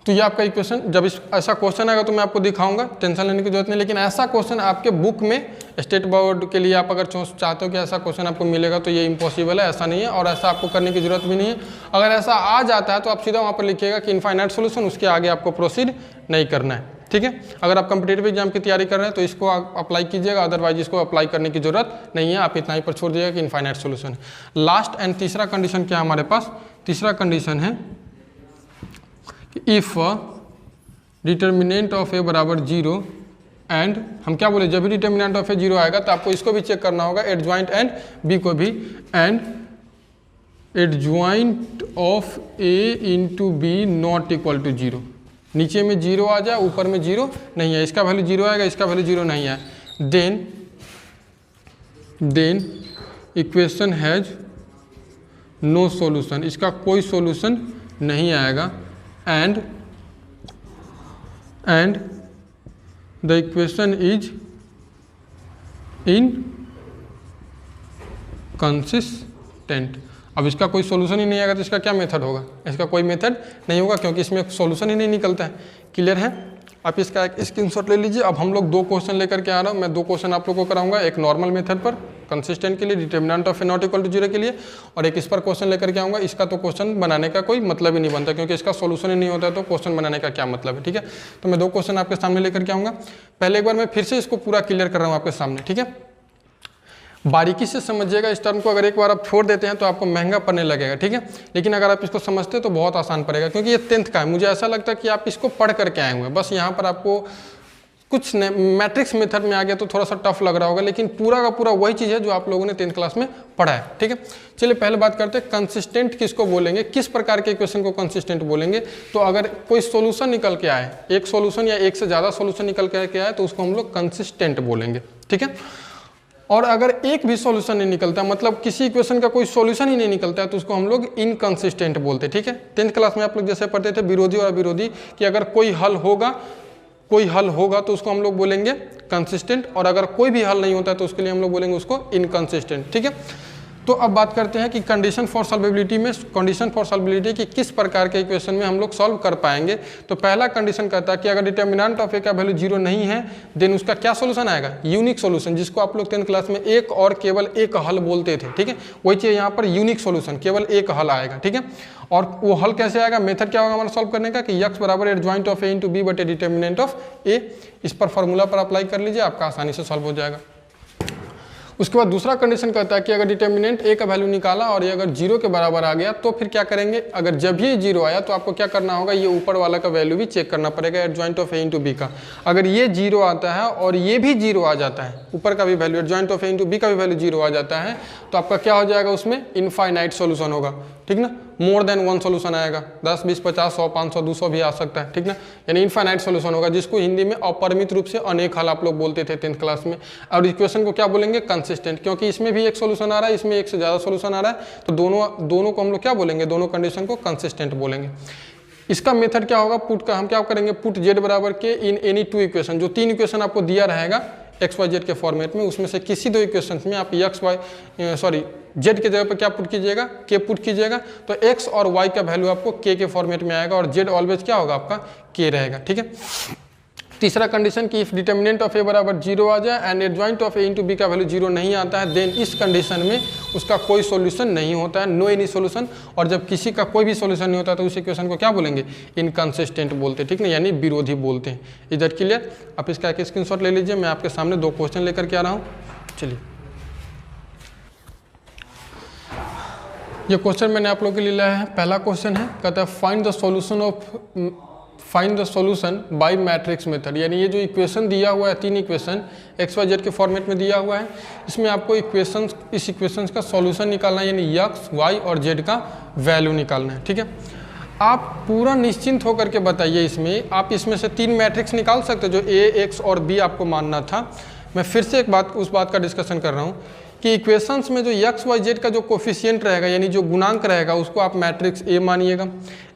तो ये आपका इक्वेशन, जब इस ऐसा क्वेश्चन आएगा तो मैं आपको दिखाऊंगा, टेंशन लेने की जरूरत नहीं। लेकिन ऐसा क्वेश्चन आपके बुक में स्टेट बोर्ड के लिए आप अगर चाहते हो कि ऐसा क्वेश्चन आपको मिलेगा तो ये इम्पॉसिबल है, ऐसा नहीं है, और ऐसा आपको करने की जरूरत भी नहीं है। अगर ऐसा आ जाता है तो आप सीधा वहाँ पर लिखिएगा कि इनफाइनाइट सोल्यूशन, उसके आगे आपको प्रोसीड नहीं करना है। ठीक है, अगर आप कॉम्पिटिटिव एग्जाम की तैयारी कर रहे हैं तो इसको आप अप्लाई कीजिएगा, अदरवाइज इसको अप्लाई करने की जरूरत नहीं है, आप इतना ही पर छोड़ दीजिएगा कि इनफाइनाइट सोल्यूशन है। लास्ट एंड तीसरा कंडीशन क्या है हमारे पास, तीसरा कंडीशन है इफ डिटर्मिनेंट ऑफ ए बराबर 0 एंड, हम क्या बोले, जब भी डिटर्मिनेंट ऑफ ए 0 आएगा तो आपको इसको भी चेक करना होगा, एडजॉइंट एंड बी को भी, and adjoint of A into B not equal to 0। नीचे में 0 आ जाए, ऊपर में 0 नहीं है, इसका वैल्यू 0 आएगा, इसका वैल्यू 0 नहीं है, then equation has no solution, इसका कोई सॉल्यूशन नहीं आएगा, and the equation is inconsistent. अब इसका कोई सॉल्यूशन ही नहीं आएगा तो इसका क्या मेथड होगा, इसका कोई मेथड नहीं होगा, क्योंकि इसमें सॉल्यूशन ही नहीं निकलता है। क्लियर है, आप इसका एक स्क्रीनशॉट ले लीजिए। अब हम लोग दो क्वेश्चन लेकर के आ रहा हूँ, मैं दो क्वेश्चन आप लोगों को कराऊंगा, एक नॉर्मल मेथड पर कंसिस्टेंट के लिए, determinant of A not equal to 0 के लिए, और एक इस पर क्वेश्चन लेकर के आऊँगा। इसका तो क्वेश्चन बनाने का कोई मतलब ही नहीं बनता, क्योंकि इसका सॉल्यूशन ही नहीं होता है, तो क्वेश्चन बनाने का क्या मतलब है। ठीक है, तो मैं दो क्वेश्चन आपके सामने लेकर के आऊँगा। पहले एक बार मैं फिर से इसको पूरा क्लियर कर रहा हूँ आपके सामने। ठीक है, बारीकी से समझिएगा इस टर्म को, अगर एक बार आप छोड़ देते हैं तो आपको महंगा पड़ने लगेगा। ठीक है, लेकिन अगर आप इसको समझते हैं तो बहुत आसान पड़ेगा, क्योंकि ये 10th का है। मुझे ऐसा लगता है कि आप इसको पढ़ करके आए हुए हैं, बस यहाँ पर आपको कुछ मैट्रिक्स मेथड में आ गया तो थोड़ा सा टफ लग रहा होगा, लेकिन पूरा का पूरा वही चीज़ है जो आप लोगों ने 10th क्लास में पढ़ा है। ठीक है, चलिए पहले बात करते हैं कंसिस्टेंट किसको बोलेंगे, किस प्रकार के इक्वेशन को कंसिस्टेंट बोलेंगे। तो अगर कोई सॉल्यूशन निकल के आए, एक सॉल्यूशन या एक से ज़्यादा सॉल्यूशन निकल के आए, तो उसको हम लोग कंसिस्टेंट बोलेंगे। ठीक है, और अगर एक भी सॉल्यूशन नहीं निकलता, मतलब किसी इक्वेशन का कोई सॉल्यूशन ही नहीं निकलता है, तो उसको हम लोग इनकंसिस्टेंट बोलते हैं। ठीक है, 10th क्लास में आप लोग जैसे पढ़ते थे विरोधी और अविरोधी, कि अगर कोई हल होगा तो उसको हम लोग बोलेंगे कंसिस्टेंट, और अगर कोई भी हल नहीं होता है तो उसके लिए हम लोग बोलेंगे उसको इनकंसिस्टेंट। ठीक है, तो अब बात करते हैं कि कंडीशन फॉर सॉल्वेबिलिटी में, कंडीशन फॉर सॉल्वेबिलिटी कि किस प्रकार के इक्वेशन में हम लोग सॉल्व कर पाएंगे। तो पहला कंडीशन कहता है कि अगर डिटर्मिनेंट ऑफ ए का वैल्यू 0 नहीं है, देन उसका क्या सॉल्यूशन आएगा, यूनिक सॉल्यूशन, जिसको आप लोग 10th क्लास में एक और केवल एक हल बोलते थे। ठीक है, वही चीज़ यहाँ पर यूनिक सॉल्यूशन, केवल एक हल आएगा। ठीक है, और वो हल कैसे आएगा, मेथड क्या होगा हमारा सॉल्व करने का, कि x बराबर adjoint of A into B बटे डिटर्मिनेंट ऑफ ए। इस पर फॉर्मूला पर अप्लाई कर लीजिए, आपका आसानी से सॉल्व हो जाएगा। उसके बाद दूसरा कंडीशन कहता है कि अगर डिटर्मिनेंट ए का वैल्यू निकाला और ये अगर 0 के बराबर आ गया, तो फिर क्या करेंगे, अगर जब ये 0 आया तो आपको क्या करना होगा, ये ऊपर वाला का वैल्यू भी चेक करना पड़ेगा, adjoint of A into B का। अगर ये 0 आता है और ये भी 0 आ जाता है, ऊपर का भी value adjoint of A into B का भी वैल्यू 0 आ जाता है, तो आपका क्या हो जाएगा, उसमें इनफाइनाइट सोल्यूशन होगा। ठीक ना, मोर देन वन सोल्यूशन आएगा, 10, 20, 50, 100, 500, 200 भी आ सकता है। ठीक ना, यानी इनफाइनाइट सोल्यूशन होगा, जिसको हिंदी में अपरिमित रूप से अनेक हल आप लोग बोलते थे 10th क्लास में। और इक्वेशन को क्या बोलेंगे, कंसिस्टेंट, क्योंकि इसमें भी एक सोल्यूशन आ रहा है, इसमें एक से ज़्यादा सोल्यूशन आ रहा है, तो दोनों को हम लोग क्या बोलेंगे, दोनों कंडीशन को कंसिस्टेंट बोलेंगे। इसका मेथड क्या होगा, पुट का हम क्या करेंगे, पुट z बराबर के इन एनी टू इक्वेशन, जो 3 इक्वेशन आपको दिया रहेगा XYZ के फॉर्मेट में, उसमें से किसी दो इक्वेशन में आप जेड की जगह पर क्या पुट कीजिएगा, के पुट कीजिएगा, तो एक्स और वाई का वैल्यू आपको के फॉर्मेट में आएगा और जेड ऑलवेज क्या होगा आपका के रहेगा। ठीक है। तीसरा कंडीशन कि इफ डिटर्मिनेंट ऑफ ए बराबर 0 आ जाए and adjoint of A into B का वैल्यू 0 नहीं आता है, देन इस कंडीशन में उसका कोई सॉल्यूशन नहीं होता है, नो एनी सॉल्यूशन। और जब किसी का कोई भी सॉल्यूशन नहीं होता तो उस इक्वेशन को क्या बोलेंगे, इनकंसिस्टेंट बोलते हैं। ठीक ना, यानी विरोधी बोलते हैं। Is that clear? आप इसका एक स्क्रीनशॉट ले लीजिए, मैं आपके सामने 2 क्वेश्चन लेकर के आ रहा हूँ। चलिए, ये क्वेश्चन मैंने आप लोगों के लिए लाया है। पहला क्वेश्चन है, कहता है find the solution bye matrix method. यानी ये जो इक्वेशन दिया हुआ है, 3 इक्वेशन एक्स वाई जेड के फॉर्मेट में दिया हुआ है, इसमें आपको इस इक्वेशंस का सॉल्यूशन निकालना है, यानी एक्स वाई और जेड का वैल्यू निकालना है। ठीक है। आप पूरा निश्चिंत होकर के बताइए, इसमें आप इसमें से 3 मैट्रिक्स निकाल सकते हो जो ए एक्स और बी आपको मानना था। मैं फिर से उस बात का डिस्कशन कर रहा हूँ कि इक्वेशंस में जो एक्स वाई जेड का जो कोफिशिएंट रहेगा, यानी जो गुणांक रहेगा, उसको आप मैट्रिक्स ए मानिएगा।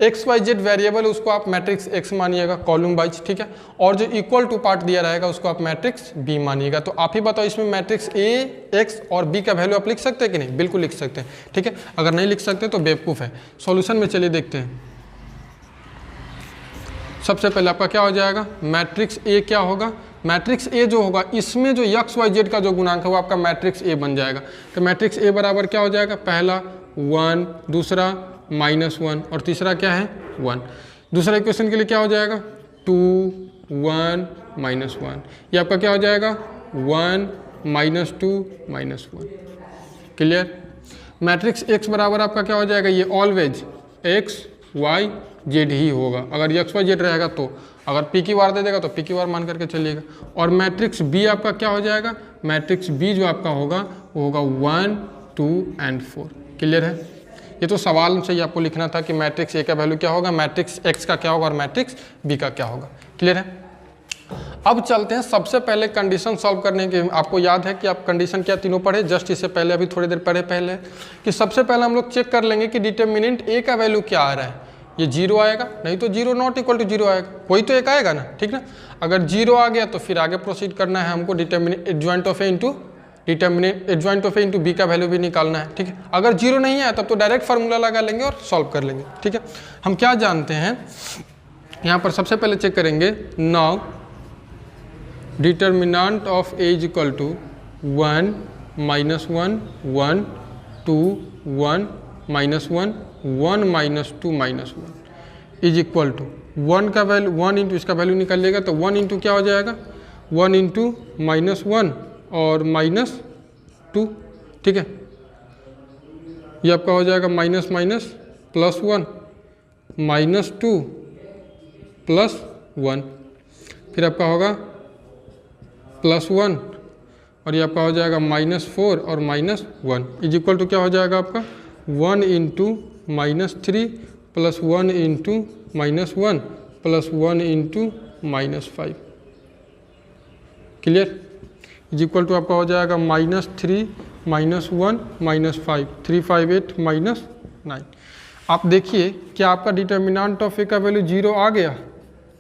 एक्स वाई जेड वेरिएबल उसको आप मैट्रिक्स एक्स मानिएगा कॉलम वाइज। ठीक है। और जो इक्वल टू पार्ट दिया रहेगा उसको आप मैट्रिक्स बी मानिएगा। तो आप ही बताओ, इसमें मैट्रिक्स ए एक्स और बी का वैल्यू आप लिख सकते हैं कि नहीं? बिल्कुल लिख सकते हैं। ठीक है। अगर नहीं लिख सकते तो बेवकूफ़ है। सॉल्यूशन में चलिए देखते हैं। सबसे पहले आपका क्या हो जाएगा, मैट्रिक्स ए क्या होगा, मैट्रिक्स ए जो होगा इसमें जो एक्स वाई जेड का जो गुणांक है वो आपका मैट्रिक्स ए बन जाएगा। तो मैट्रिक्स ए बराबर क्या हो जाएगा, पहला 1, दूसरा -1 और तीसरा क्या है 1। दूसरा इक्वेशन के लिए क्या हो जाएगा 2 1 -1। ये आपका क्या हो जाएगा 1 -2 -1। क्लियर? मैट्रिक्स एक्स बराबर आपका क्या हो जाएगा, ये ऑलवेज एक्स वाई जेड ही होगा। अगर एक्स वाई जेड रहेगा तो, अगर पी की वार दे देगा तो पी की वार मान करके चलिएगा। और मैट्रिक्स बी आपका क्या हो जाएगा, मैट्रिक्स बी जो आपका होगा वो होगा 1 2 एंड 4। क्लियर है? ये तो सवाल से ही आपको लिखना था कि मैट्रिक्स ए का वैल्यू क्या होगा, मैट्रिक्स एक्स का क्या होगा और मैट्रिक्स बी का क्या होगा। क्लियर है? अब चलते हैं सबसे पहले कंडीशन सॉल्व करने के। आपको याद है कि आप कंडीशन क्या तीनों पढ़े जस्ट इससे पहले, अभी थोड़ी देर पहले कि सबसे पहले हम लोग चेक कर लेंगे कि डिटर्मिनेंट ए का वैल्यू क्या आ रहा है। ये 0 आएगा, नहीं तो 0 नॉट इक्वल टू 0 आएगा, कोई तो एक आएगा ना। ठीक ना? अगर 0 आ गया तो फिर आगे प्रोसीड करना है हमको, determinant adjoint of A into B का वैल्यू भी निकालना है। ठीक है। अगर 0 नहीं आया तब तो डायरेक्ट फार्मूला लगा लेंगे और सॉल्व कर लेंगे। ठीक है। हम क्या जानते हैं यहाँ पर, सबसे पहले चेक करेंगे, now determinant of A is equal to 1 -1 1 2 1 -1 1 -2 -1 is equal to 1 का वैल्यू 1 इंटू इसका वैल्यू निकालिएगा तो 1 इंटू क्या हो जाएगा 1 इंटू -1 और -2। ठीक है। ये आपका हो जाएगा माइनस +1 -2 +1, फिर आपका होगा +1 और ये आपका हो जाएगा -4 और -1 इज इक्वल टू क्या हो जाएगा आपका 1 into -3 +1 into -1 +1 into -5। Clear? Is equal to आपका हो जाएगा -3 -1 -5 3 5 8 -9। आप देखिए क्या आपका डिटर्मिनेंट ऑफ ए का वैल्यू 0 आ गया,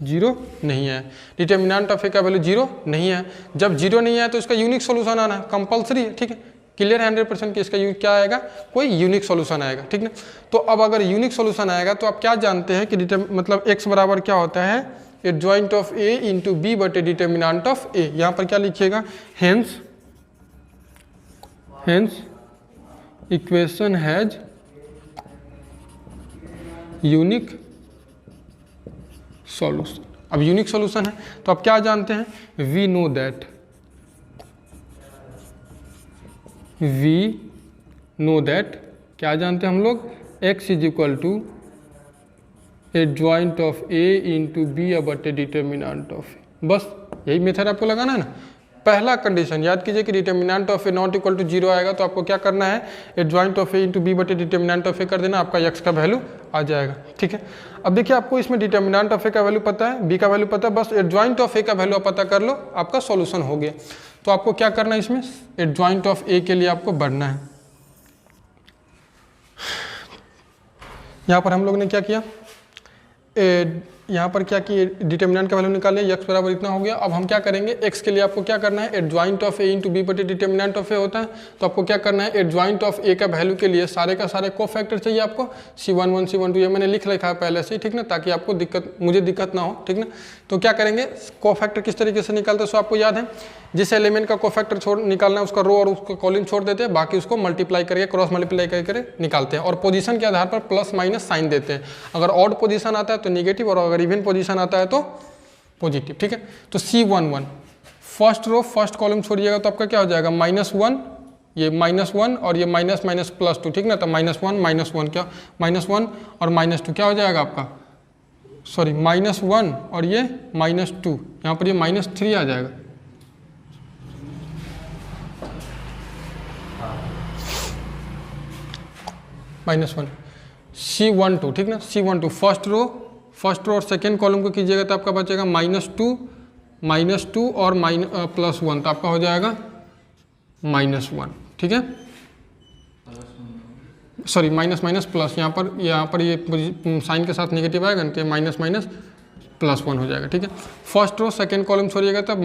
0 नहीं है। डिटर्मिनेंट ऑफ ए का वैल्यू 0 नहीं है। जब 0 नहीं है तो इसका यूनिक सॉल्यूशन आना है, कंपलसरी है। ठीक है। क्लियर 100% कि इसका क्या आएगा, कोई यूनिक सॉल्यूशन आएगा। ठीक ना? तो अब अगर यूनिक सॉल्यूशन आएगा तो आप क्या जानते हैं कि मतलब x बराबर क्या होता है, adjoint of a into B बटे डिटर्मिनेंट ऑफ a। यहाँ पर क्या लिखिएगा, hence equation has unique solution. अब यूनिक सॉल्यूशन है तो आप क्या जानते हैं, वी नो दैट क्या जानते हैं हम लोग, x is equal to adjoint of a into B बटे डिटर्मिनेंट ऑफ ए। बस यही मेथड आपको लगाना है ना। पहला कंडीशन याद कीजिए कि determinant of A not equal to 0 आएगा तो आपको क्या करना है, adjoint of A into B बटे डिटर्मिनेंट ऑफ ए कर देना, आपका x का वैल्यू आ जाएगा। ठीक है। अब देखिए आपको इसमें डिटर्मिनेंट ऑफ ए का वैल्यू पता है, बी का वैल्यू पता है, बस एडजॉइंट ऑफ ए का वैल्यू पता कर लो, आपका सॉल्यूशन हो गया। तो आपको क्या करना है, इसमें एडजॉइंट ऑफ ए के लिए आपको बढ़ना है। यहाँ पर हम लोग ने क्या किया, यहाँ पर क्या किए, डिटर्मिनेंट का वैल्यू निकाले, x बराबर इतना हो गया। अब हम क्या करेंगे, x के लिए आपको क्या करना है, adjoint of a into B बटे डिटर्मिनेंट ऑफ a होता है। तो आपको क्या करना है, एडजॉइंट ऑफ a का वैल्यू के लिए सारे का सारे कोफैक्टर चाहिए आपको, C11 C12, ये मैंने लिख रखा है पहले से ही, ठीक ना, ताकि आपको मुझे दिक्कत ना हो, ठीक ना। तो क्या करेंगे, कोफैक्टर किस तरीके से निकालते हैं सो आपको याद है, जिस एलिमेंट का कोफैक्टर निकालना है उसका रो और उसका कॉलम छोड़ देते हैं, बाकी उसको मल्टीप्लाई करके क्रॉस मल्टीप्लाई करके निकालते हैं और पोजीशन के आधार पर प्लस माइनस साइन देते हैं। अगर ऑड पोजीशन आता है तो नेगेटिव और अगर इवन पोजीशन आता है तो पॉजिटिव, ठीक है। तो C11 first row first column छोड़िएगा तो आपका क्या हो जाएगा, -1, ये -1 और ये माइनस माइनस +2, ठीक ना। तो -1 क्या, -1 और -2 क्या हो जाएगा आपका, सॉरी -1 और ये -2, यहाँ पर ये -3 आ जाएगा। -1 C12, ठीक ना, C12 फर्स्ट रो और सेकेंड कॉलम को कीजिएगा तो आपका बचेगा -2 और +1, तो आपका हो जाएगा -1, ठीक है। सॉरी माइनस माइनस प्लस, यहाँ पर ये साइन के साथ नेगेटिव आएगा ना, तो माइनस +1 हो जाएगा, ठीक है। फर्स्ट रो सेकेंड कॉलम छोड़िएगा तब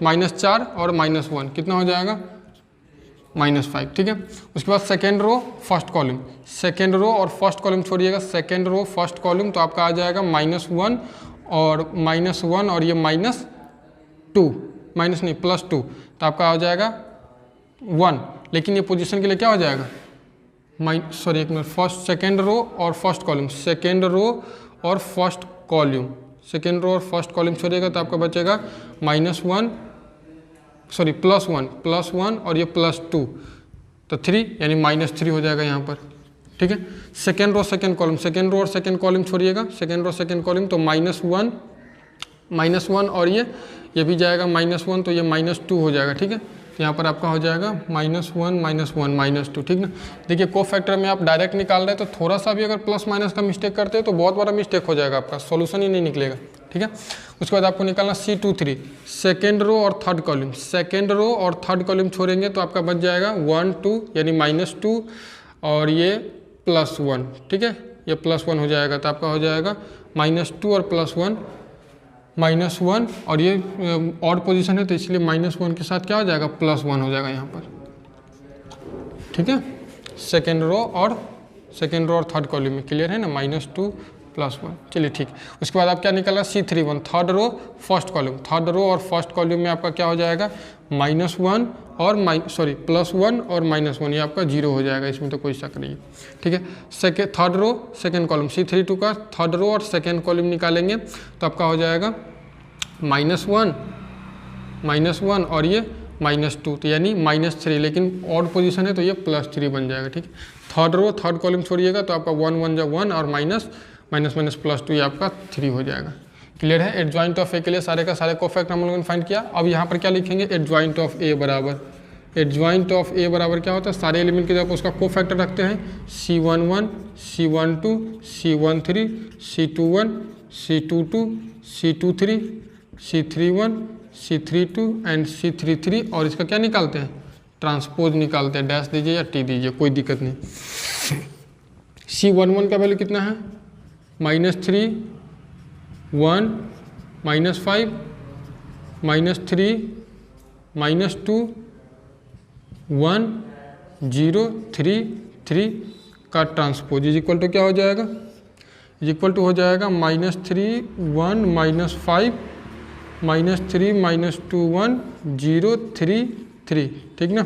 -4 और -1 कितना हो जाएगा, -5, ठीक है। उसके बाद second row first column, second row और फर्स्ट कॉलम छोड़िएगा, सेकेंड रो फर्स्ट कॉलम तो आपका आ जाएगा -1 और ये -2, माइनस नहीं +2, तो आपका आ जाएगा 1, लेकिन ये पोजीशन के लिए क्या हो जाएगा, सॉरी एक मिनट, फर्स्ट सेकेंड रो और फर्स्ट कॉलम, सेकेंड रो और फर्स्ट कॉलम, सेकेंड रो और फर्स्ट कॉलम छोड़िएगा तो आपका बचेगा -1, सॉरी +1 और ये +2, तो 3 यानी -3 हो जाएगा यहाँ पर, ठीक है। Second row second column, second row और सेकेंड कॉलम छोड़िएगा, सेकेंड रो सेकेंड कॉलम तो -1 और ये भी जाएगा -1, तो ये -2 हो जाएगा, ठीक है। तो यहाँ पर आपका हो जाएगा -1 -2, ठीक ना। देखिए को फैक्टर में आप डायरेक्ट निकाल रहे हैं तो थोड़ा सा भी अगर प्लस माइनस का मिस्टेक करते हैं तो बहुत बड़ा मिस्टेक हो जाएगा, आपका सॉल्यूशन ही नहीं निकलेगा, ठीक है। उसके बाद आपको निकालना C23 सेकेंड रो और थर्ड कॉलम, सेकेंड रो और थर्ड कॉलम छोड़ेंगे तो आपका बच जाएगा 1 2 यानी -2 और ये +1, ठीक है, ये +1 हो जाएगा, तो आपका हो जाएगा -2 और +1 और ये ऑड पोजीशन है तो इसलिए -1 के साथ क्या हो जाएगा, +1 हो जाएगा यहाँ पर, ठीक है। सेकेंड रो और थर्ड कॉलम में क्लियर है ना, -2 +1, चलिए ठीक। उसके बाद आप क्या निकाला, C31 third row first column, third row और फर्स्ट कॉलम में आपका क्या हो जाएगा, -1 और +1 और -1, ये आपका 0 हो जाएगा, इसमें तो कोई शक नहीं है, ठीक है। Third row second column, C32 का थर्ड रो और सेकेंड कॉलम निकालेंगे तो आपका हो जाएगा -1 और ये -2, तो यानी -3, लेकिन ऑड पोजीशन है तो ये +3 बन जाएगा, ठीक है। थर्ड रो थर्ड कॉलम छोड़िएगा तो आपका 1 1 और -2 ये आपका 3 हो जाएगा, क्लियर है। एडजॉइंट ऑफ ए के लिए सारे का सारे कोफैक्टर हम लोगों ने फाइंड किया। अब यहाँ पर क्या लिखेंगे, एडजॉइंट ऑफ ए बराबर, एडजॉइंट ऑफ ए बराबर क्या होता है, सारे एलिमेंट की जगह उसका कोफैक्टर रखते हैं, C11 C12 C13 C21 C22 C23 C31 C32 and C33 और इसका क्या निकालते हैं, ट्रांसपोज निकालते हैं, डैश दीजिए या टी दीजिए, कोई दिक्कत नहीं। C11 का वैल्यू कितना है, -3 1 -5 -3 -2 1 0 3 3 का ट्रांसपोज इज इक्वल टू क्या हो जाएगा, इज इक्वल टू हो जाएगा -3 1 -5 -3 -2 1 0 3 3, ठीक ना।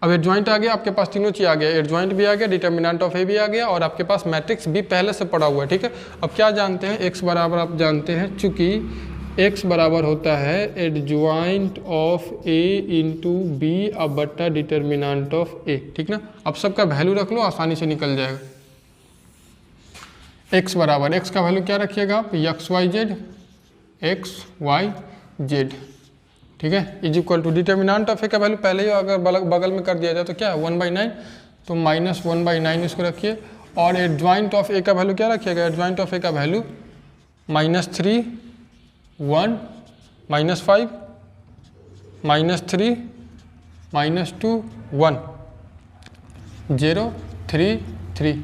अब एडजॉइंट आ गया, आपके पास तीनों चीज़ आ गया, एडजॉइंट भी आ गया, डिटर्मिनेंट ऑफ ए भी आ गया और आपके पास मैट्रिक्स भी पहले से पड़ा हुआ है, ठीक है। अब क्या जानते हैं, x बराबर आप जानते हैं, चूंकि x बराबर होता है adjoint of a into B अब बट्टा डिटर्मिनेंट ऑफ a, ठीक ना। अब सबका वैल्यू रख लो, आसानी से निकल जाएगा। x बराबर, x का वैल्यू क्या रखिएगा आप, XYZ, ठीक है, is equal to determinant of A का वैल्यू पहले ही अगर बगल में कर दिया जाए तो क्या है 1/9, तो -1/9 इसको रखिए। और एडजॉइंट ऑफ ए का वैल्यू क्या रखिएगा, एडजॉइंट ऑफ ए का वैल्यू -3 1 -5 -3 -2 1 0 3 3,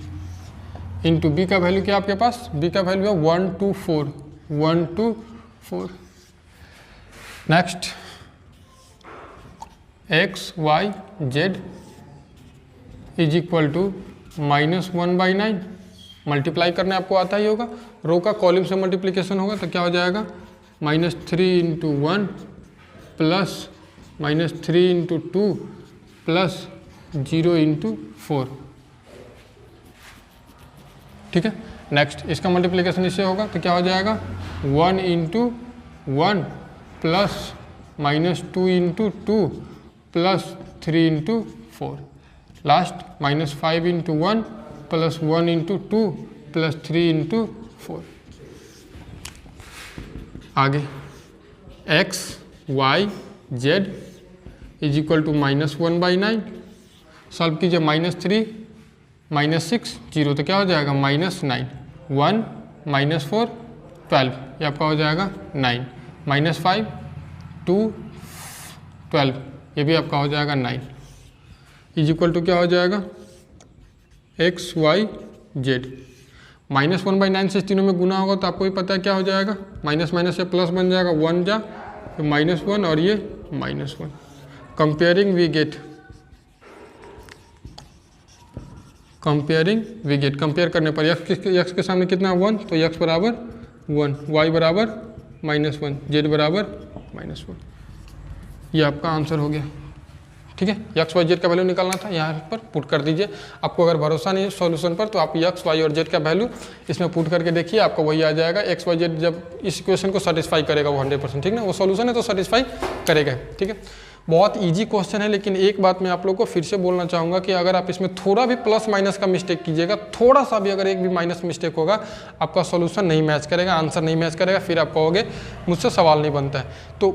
इंटू बी का वैल्यू क्या आपके पास, बी का वैल्यू है 1 2 4, 1 2 4। Next x Y z is equal to -1/9। Multiply करने आपको आता ही होगा, रो का कॉलम से मल्टीप्लिकेशन होगा तो क्या हो जाएगा, -3 × 1 प्लस -3 × 2 प्लस 0 × 4। ठीक है। नेक्स्ट इसका मल्टीप्लिकेशन इससे होगा तो क्या हो जाएगा, 1 × 1 plus -2 × 2 plus 3 × 4। Last -5 × 1 plus 1 × 2 plus 3 × 4। आगे x Y z is equal to -1/9। Solve कीजिए, -3 -6 0 तो क्या हो जाएगा, -9 1 -4 12, ये आपका हो जाएगा 9, -5 2 12, ये भी आपका हो जाएगा 9 इज इक्वल टू क्या हो जाएगा, एक्स वाई जेड। -1/9 से तीनों में गुना होगा तो आपको भी पता है क्या हो जाएगा, माइनस माइनस से प्लस बन जाएगा, 1 जा तो -1 और ये -1। कंपेयरिंग वी गेट, कंपेयर करने पर x के सामने कितना 1 तो x बराबर 1, y बराबर -1, z बराबर -1। ये आपका आंसर हो गया। ठीक है, x y z का वैल्यू निकालना था, यहाँ पर पुट कर दीजिए। आपको अगर भरोसा नहीं है सॉल्यूशन पर तो आप x y और z का वैल्यू इसमें पुट करके देखिए, आपको वही आ जाएगा। x y z जब इस इक्वेशन को सेटिस्फाई करेगा वो 100%, ठीक ना, वो सॉल्यूशन है तो सेटिस्फाई करेगा। ठीक है, बहुत इजी क्वेश्चन है, लेकिन एक बात मैं आप लोग को फिर से बोलना चाहूँगा कि अगर आप इसमें थोड़ा भी प्लस माइनस का मिस्टेक कीजिएगा, थोड़ा सा भी अगर एक भी माइनस मिस्टेक होगा, आपका सॉल्यूशन नहीं मैच करेगा, आंसर नहीं मैच करेगा, फिर आप कहोगे मुझसे सवाल नहीं बनता है। तो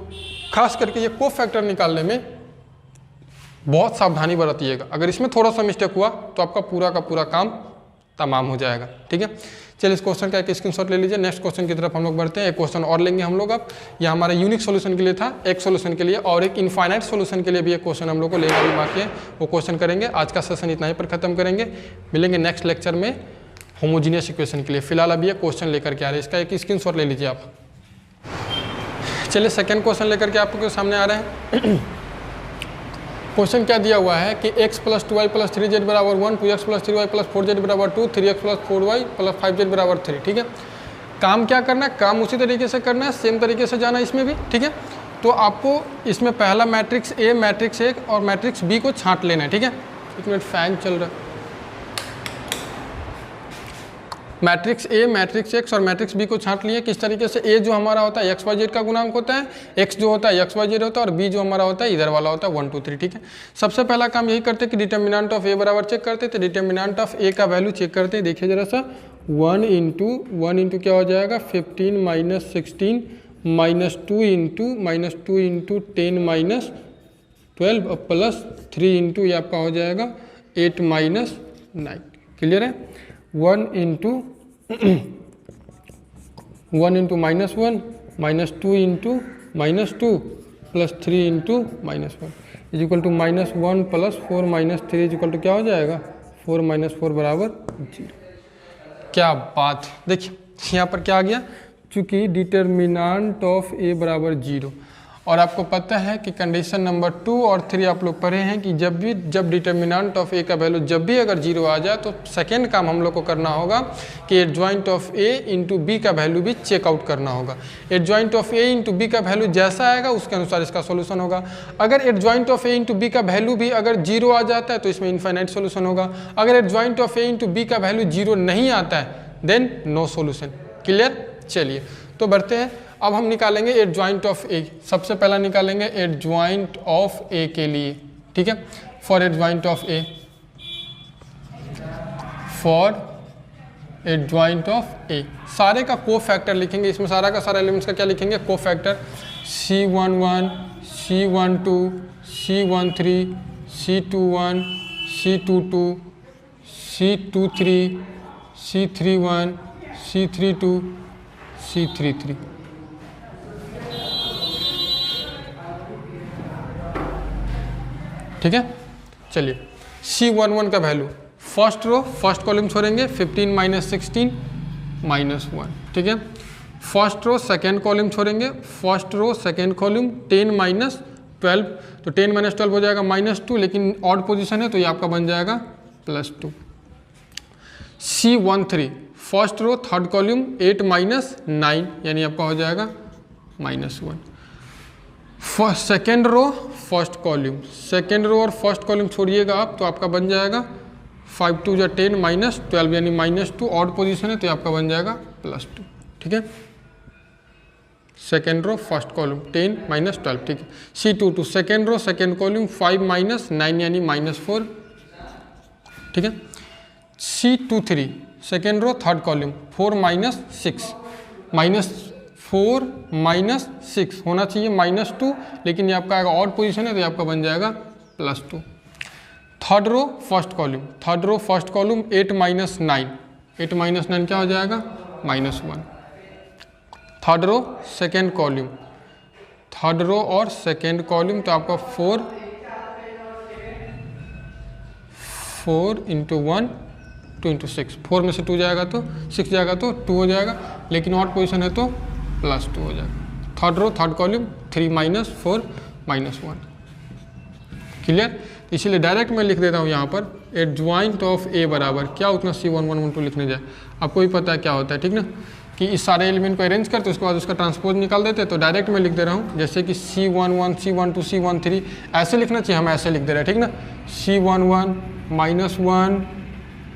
खास करके ये कोफैक्टर निकालने में बहुत सावधानी बरतिएगा। अगर इसमें थोड़ा सा मिस्टेक हुआ तो आपका पूरा का पूरा काम तमाम हो जाएगा। ठीक है, चलिए इस क्वेश्चन का एक स्क्रीनशॉट ले लीजिए। नेक्स्ट क्वेश्चन की तरफ हम लोग बढ़ते हैं। एक क्वेश्चन और लेंगे हम लोग अब, यह हमारे यूनिक सॉल्यूशन के लिए था, एक सॉल्यूशन के लिए, और एक इनफाइनाइट सॉल्यूशन के लिए भी एक क्वेश्चन हम लोग को लेना भी बाकी है, वो क्वेश्चन करेंगे। आज का सेशन इतना ही पर खत्म करेंगे, मिलेंगे नेक्स्ट लेक्चर में होमोजीनियस इक्वेशन के लिए। फिलहाल अभी एक क्वेश्चन लेकर के आ रहे हैं, इसका एक स्क्रीनशॉट ले लीजिए आप। चलिए सेकेंड क्वेश्चन लेकर के आपके सामने आ रहे हैं। क्वेश्चन क्या दिया हुआ है कि x + 2y + 3z बराबर 1, 2x + 3y + 4z बराबर 2, 3x + 4y + 5z बराबर 3। ठीक है, काम क्या करना है, काम उसी तरीके से करना है, सेम तरीके से जाना है इसमें भी। ठीक है, तो आपको इसमें पहला मैट्रिक्स A, मैट्रिक्स 1 और मैट्रिक्स B को छांट लेना है। ठीक है, एक मिनट फैन चल रहा है। मैट्रिक्स A, मैट्रिक्स X और मैट्रिक्स B को छांट लिए। किस तरीके से, A जो हमारा होता है XYZ का गुणांक होता है, X जो होता है XYZ होता है, और B जो हमारा होता है इधर वाला होता है 1 2 3। ठीक है, सबसे पहला काम यही करते कि डिटर्मिनेंट ऑफ A बराबर चेक करते, तो डिटर्मिनेंट ऑफ A का वैल्यू चेक करते हैं। देखिए जरा सा, 1 इंटू क्या हो जाएगा, 15 - 16 -2 इंटू 10 - 12 और प्लस 3 इंटू ये आपका हो जाएगा 8 - 9। क्लियर है, 1 into -1 -2 into -2 plus 3 into -1 is equal to -1 plus 4 - 3 is equal to क्या हो जाएगा, 4 - 4 बराबर 0। क्या बात, देखिए यहाँ पर क्या आ गया, चूंकि डिटर्मिनेंट ऑफ A बराबर 0, और आपको पता है कि कंडीशन नंबर 2 और 3 आप लोग पढ़े हैं कि जब डिटर्मिनेंट ऑफ A का वैल्यू जब भी अगर 0 आ जाए तो सेकेंड काम हम लोग को करना होगा कि adjoint of A into B का वैल्यू भी चेकआउट करना होगा। Adjoint of A into B का वैल्यू जैसा आएगा उसके अनुसार इसका सोल्यूशन होगा। अगर adjoint of A into B का वैल्यू भी अगर 0 आ जाता है तो इसमें इनफाइनाइट सोल्यूशन होगा। अगर adjoint of A into B का वैल्यू 0 नहीं आता है देन नो सोल्यूशन। क्लियर, चलिए तो बढ़ते हैं। अब हम निकालेंगे एडजॉइंट ऑफ A। सबसे पहला निकालेंगे एडजॉइंट ऑफ A के लिए। ठीक है, for adjoint of A, for adjoint of A सारे का को फैक्टर लिखेंगे। इसमें सारा का सारा एलिमेंट्स का क्या लिखेंगे, को factor. C11 C12 C13 C21 C22 C23 C31 C32 C33। ठीक है, चलिए C11 का value first row first column छोड़ेंगे 15 माइनस 16 माइनस 1, ठीक है। फर्स्ट रो सेकेंड कॉलम छोड़ेंगे, first row second column 10 minus 12, तो 10 माइनस 12 हो जाएगा -2, लेकिन ऑड पोजीशन है तो ये आपका बन जाएगा +2। C13 first row third column 8 minus 9 यानी आपका हो जाएगा -1। Second row first column, second row और फर्स्ट कॉलम छोड़िएगा आप तो आपका बन जाएगा 5 2 या 10 माइनस 12 यानी -2, ऑड पोजीशन है तो आपका बन जाएगा +2, ठीक है। Second row first column 10 minus 12, ठीक है। C22 second row second column 5 minus 9 यानी -4, ठीक है। C23 second row third column 4 minus 6, -4 minus 6 होना चाहिए -2, लेकिन ये आपका आएगा ऑड पोजीशन है तो ये आपका बन जाएगा +2। Third row first column, third row first column 8 minus 9, 8 minus 9 क्या हो जाएगा -1। Third row second column, third row और सेकेंड कॉलम तो आपका 4 इंटू 1 2 इंटू 6, 4 में से 2 जाएगा तो 6 जाएगा तो 2 हो जाएगा, लेकिन ऑड पोजीशन है तो +2 हो जाएगा। Third row third column 3 minus 4 minus 1, clear. इसीलिए डायरेक्ट मैं लिख देता हूँ यहाँ पर एडजॉइंट ऑफ ए बराबर क्या उतना C1112 लिखने जाए, आपको भी पता है क्या होता है, ठीक ना, कि इस सारे एलिमेंट को अरेंज करते उसके बाद उसका ट्रांसपोज निकाल देते, तो डायरेक्ट मैं लिख दे रहा हूँ जैसे कि C11 C12 C13 ऐसे लिखना चाहिए, हम ऐसे लिख दे रहे हैं, ठीक ना। C11 -1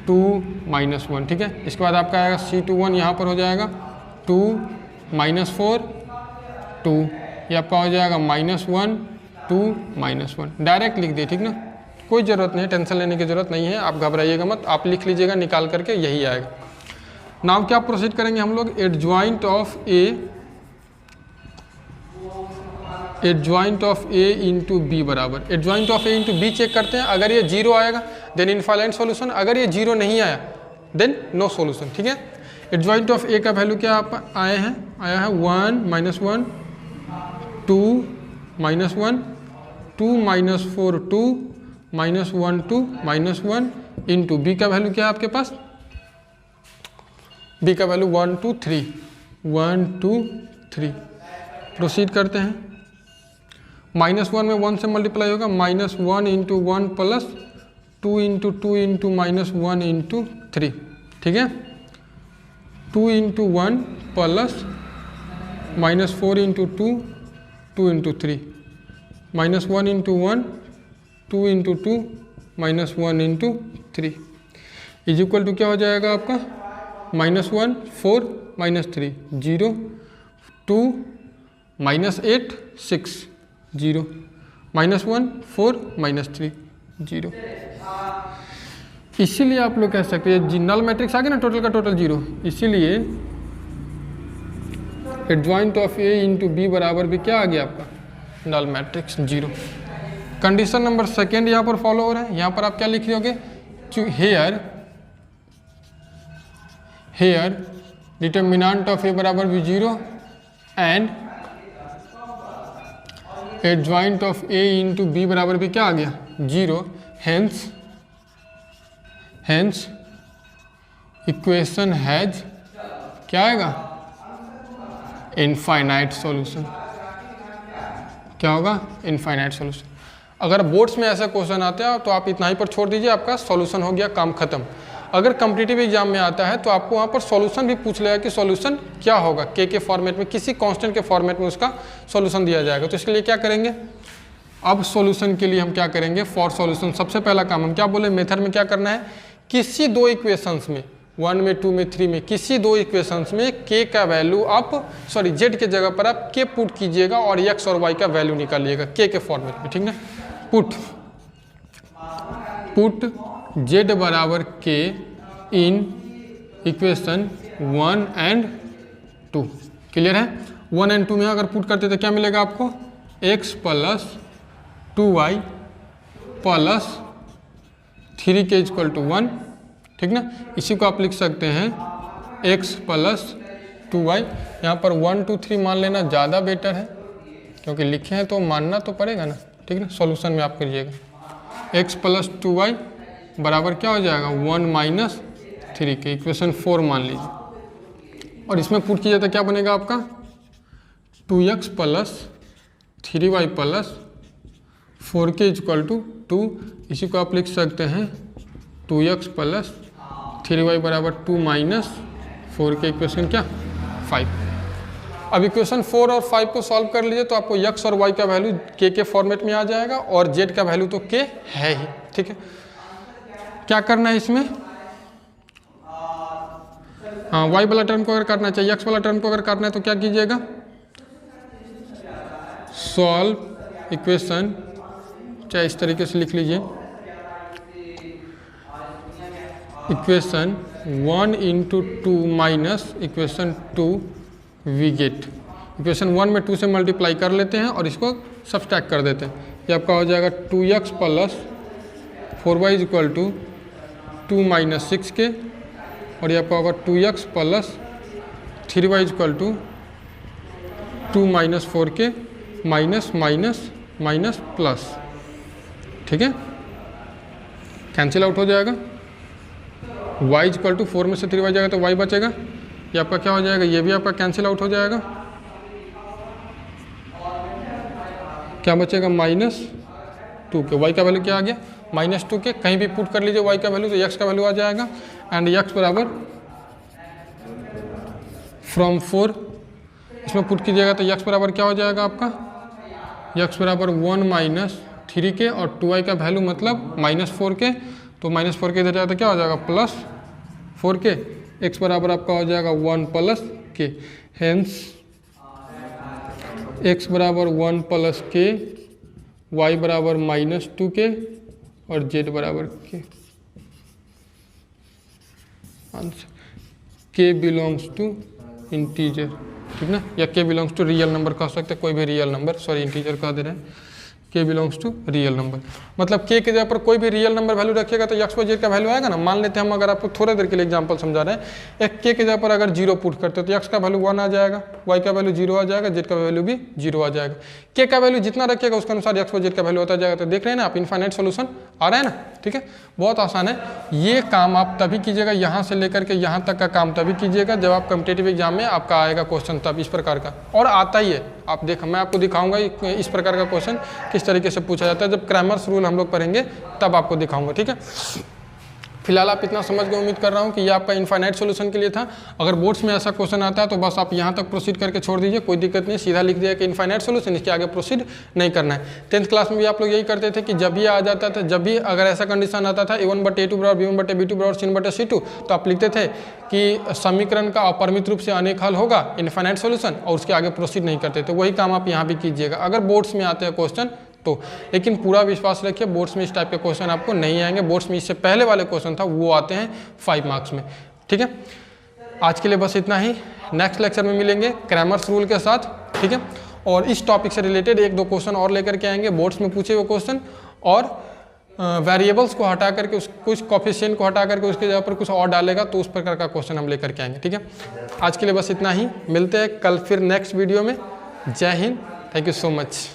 2 -1, ठीक है। इसके बाद आपका आएगा C21 यहाँ पर हो जाएगा 2 -4 2, ये आपका हो जाएगा -1 2 -1, डायरेक्ट लिख दिए, ठीक ना, कोई ज़रूरत नहीं, टेंशन लेने की ज़रूरत नहीं है, आप घबराइएगा मत, आप लिख लीजिएगा निकाल करके, यही आएगा। नाउ क्या प्रोसीड करेंगे हम लोग, adjoint of A into B बराबर, adjoint of A into B check करते हैं, अगर ये 0 आएगा देन इनफाइनाइट सॉल्यूशन, अगर ये 0 नहीं आया देन नो सॉल्यूशन, ठीक है। एडजॉइंट ऑफ ए का वैल्यू क्या आप आया है 1 -1 2 -1 2 -4 2 -1 2 -1 इंटू बी का वैल्यू क्या है आपके पास, बी का वैल्यू 1 2 3 1 2 3, प्रोसीड करते हैं। -1 में 1 से मल्टीप्लाई होगा, -1 into 1 plus 2 into 2 into -1 into 3, ठीक है। 2 into 1 plus -4 into 2 2 into 3 -1 into 1 2 into 2 -1 into 3 is equal to क्या हो जाएगा आपका -1 4 -3 0 2 -8 6 0 -1 4 -3 0। इसीलिए आप लोग कह सकते हैं जी नल मैट्रिक्स आ गया ना, टोटल का टोटल 0, इसीलिए adjoint of A into B बराबर भी क्या आ गया आपका null matrix 0। Condition number second यहाँ पर फॉलो हो रहा है, यहाँ पर आप क्या लिख रहे होगे, हेयर डिटर्मिनेंट ऑफ ए बराबर भी 0 and adjoint of A into B बराबर भी क्या आ गया 0, हेंस इक्वेशन हैज क्या आएगा इनफाइनाइट सॉल्यूशन, क्या होगा इनफाइनाइट सॉल्यूशन। अगर बोर्ड्स में ऐसा क्वेश्चन आता है तो आप इतना ही पर छोड़ दीजिए, आपका सॉल्यूशन हो गया, काम खत्म। अगर कॉम्पिटिटिव एग्जाम में आता है तो आपको वहाँ पर सॉल्यूशन भी पूछ लेगा कि सॉल्यूशन क्या होगा, के फॉर्मेट में, किसी कांस्टेंट के फॉर्मेट में उसका सॉल्यूशन दिया जाएगा। तो इसके लिए क्या करेंगे, अब सॉल्यूशन के लिए हम क्या करेंगे, फॉर सॉल्यूशन सबसे पहला काम हम क्या बोले, मेथड में क्या करना है, किसी दो इक्वेशंस में 1 में 2 में 3 में किसी दो इक्वेशंस में के का वैल्यू आप जेड के जगह पर आप के पुट कीजिएगा और एक्स और वाई का वैल्यू निकालिएगा के फॉर्मेट में, ठीक ना। पुट जेड बराबर के इन इक्वेशन 1 एंड 2, क्लियर है। 1 एंड 2 में अगर पुट करते तो क्या मिलेगा आपको, x प्लस 2y प्लस 3 के इक्वल टू 1, ठीक ना। इसी को आप लिख सकते हैं x प्लस 2y, यहाँ पर 1 2 3 मान लेना ज़्यादा बेटर है, क्योंकि लिखे हैं तो मानना तो पड़ेगा ना, ठीक ना। सॉल्यूशन में आप करिएगा x प्लस 2y बराबर क्या हो जाएगा 1 माइनस 3k, इक्वेशन 4 मान लीजिए। और इसमें पुट किया जाता क्या बनेगा आपका 2x plus 3y plus 4k equal to 2। इसी को आप लिख सकते हैं 2x प्लस 3y बराबर 2 माइनस 4k, इक्वेशन क्या 5। अब इक्वेशन 4 और 5 को सॉल्व कर लीजिए तो आपको x और y का वैल्यू k के फॉर्मेट में आ जाएगा और z का वैल्यू तो k है ही। ठीक है, क्या करना है इसमें, हाँ y वाला टर्म को अगर करना चाहिए, x वाला टर्म को अगर करना है तो क्या कीजिएगा, सॉल्व इक्वेशन, चाहे इस तरीके से लिख लीजिए, equation 1 into 2 minus equation 2 we get. Equation 1 में 2 से मल्टीप्लाई कर लेते हैं और इसको सब्सट्रैक्ट कर देते हैं। ये आपका हो जाएगा 2x plus 4y equal to 2 minus 6k, और ये आपका होगा 2x plus 3y equal to 2 minus 4k minus minus minus plus. ठीक है, कैंसिल आउट हो जाएगा, y इक्वल टू 4 में से 3y जाएगा तो y बचेगा, ये आपका क्या हो जाएगा, ये भी आपका कैंसिल आउट हो जाएगा, क्या बचेगा माइनस 2k। y का वैल्यू क्या आ गया माइनस 2k, कहीं भी पुट कर लीजिए y का वैल्यू तो x का वैल्यू आ जाएगा। एंड x बराबर फ्रॉम 4 इसमें पुट कीजिएगा तो x बराबर क्या हो जाएगा आपका, x बराबर 1 माइनस 3k और 2y का वैल्यू मतलब माइनस 4k, तो माइनस 4k इधर जाए तो क्या हो जाएगा प्लस 4k, x बराबर आपका हो जाएगा 1 प्लस k, हेंस x बराबर 1 प्लस k, y बराबर माइनस 2k और z बराबर k। Answer k belongs to integer, ठीक ना, या k belongs to real number कह सकते हैं, कोई भी रियल नंबर, सॉरी इंटीजर कह दे रहे हैं, k belongs to real number. मतलब k के जगह पर कोई भी रियल नंबर वैल्यू रखिएगा तो x और z का वैल्यू आएगा ना। मान लेते हैं हम, अगर आपको थोड़ा देर के लिए एग्जांपल समझा रहे हैं, एक k के जगह पर अगर 0 पुट करते हैं तो x का वैल्यू 1 आ जाएगा, y का वैल्यू 0 आ जाएगा, z का वैल्यू भी 0 आ जाएगा। k का वैल्यू जितना रखिएगा उसके अनुसार x और z का वैल्यू होता जाएगा। तो देख रहे हैं ना आप, इनफाइनाइट सोल्यूशन आ रहा है ना। ठीक है, बहुत आसान है। ये काम आप तभी कीजिएगा, यहाँ से लेकर के यहाँ तक का काम तभी कीजिएगा जब आप कॉम्पिटिटिव एग्जाम में आपका आएगा क्वेश्चन, तब इस प्रकार का, और आता ही है। आप देख, मैं आपको दिखाऊंगा इस प्रकार का क्वेश्चन किस तरीके से पूछा जाता है, जब क्रैमर्स रूल हम लोग पढ़ेंगे तब आपको दिखाऊंगा। ठीक है, फिलहाल आप इतना समझ गए, उम्मीद कर रहा हूँ कि ये आपका इनफाइनाइट सॉल्यूशन के लिए था। अगर बोर्ड्स में ऐसा क्वेश्चन आता है तो बस आप यहाँ तक प्रोसीड करके छोड़ दीजिए, कोई दिक्कत नहीं, सीधा लिख दिया कि इनफाइनाइट सॉल्यूशन, इसके आगे प्रोसीड नहीं करना है। 10th क्लास में भी आप लोग यही करते थे कि जब भी आ जाता था, जब भी अगर ऐसा कंडीशन आता था a1/a2 बराबर b1/b2 बराबर c1/c2, तो आप लिखते थे कि समीकरण का अपरिमित रूप से अनेक हल होगा, इनफाइनाइट सॉल्यूशन, और उसके आगे प्रोसीड नहीं करते थे। वही काम आप यहाँ भी कीजिएगा अगर बोर्ड्स में आते हैं क्वेश्चन तो। लेकिन पूरा विश्वास रखिए, बोर्ड्स में इस टाइप के क्वेश्चन आपको नहीं आएंगे। बोर्ड्स में इससे पहले वाले क्वेश्चन था वो आते हैं 5 मार्क्स में। ठीक है, आज के लिए बस इतना ही। नेक्स्ट लेक्चर में मिलेंगे क्रैमर्स रूल के साथ। ठीक है, और इस टॉपिक से रिलेटेड 1-2 क्वेश्चन और लेकर के आएंगे, बोर्ड्स में पूछे हुए क्वेश्चन, और वेरिएबल्स को हटा करके कुछ कोफिशिएंट को हटा करके उसके जगह पर कुछ और डालेगा, तो उस प्रकार का क्वेश्चन हम लेकर के आएंगे। ठीक है, आज के लिए बस इतना ही। मिलते हैं कल फिर नेक्स्ट वीडियो में। जय Hind, thank you so much.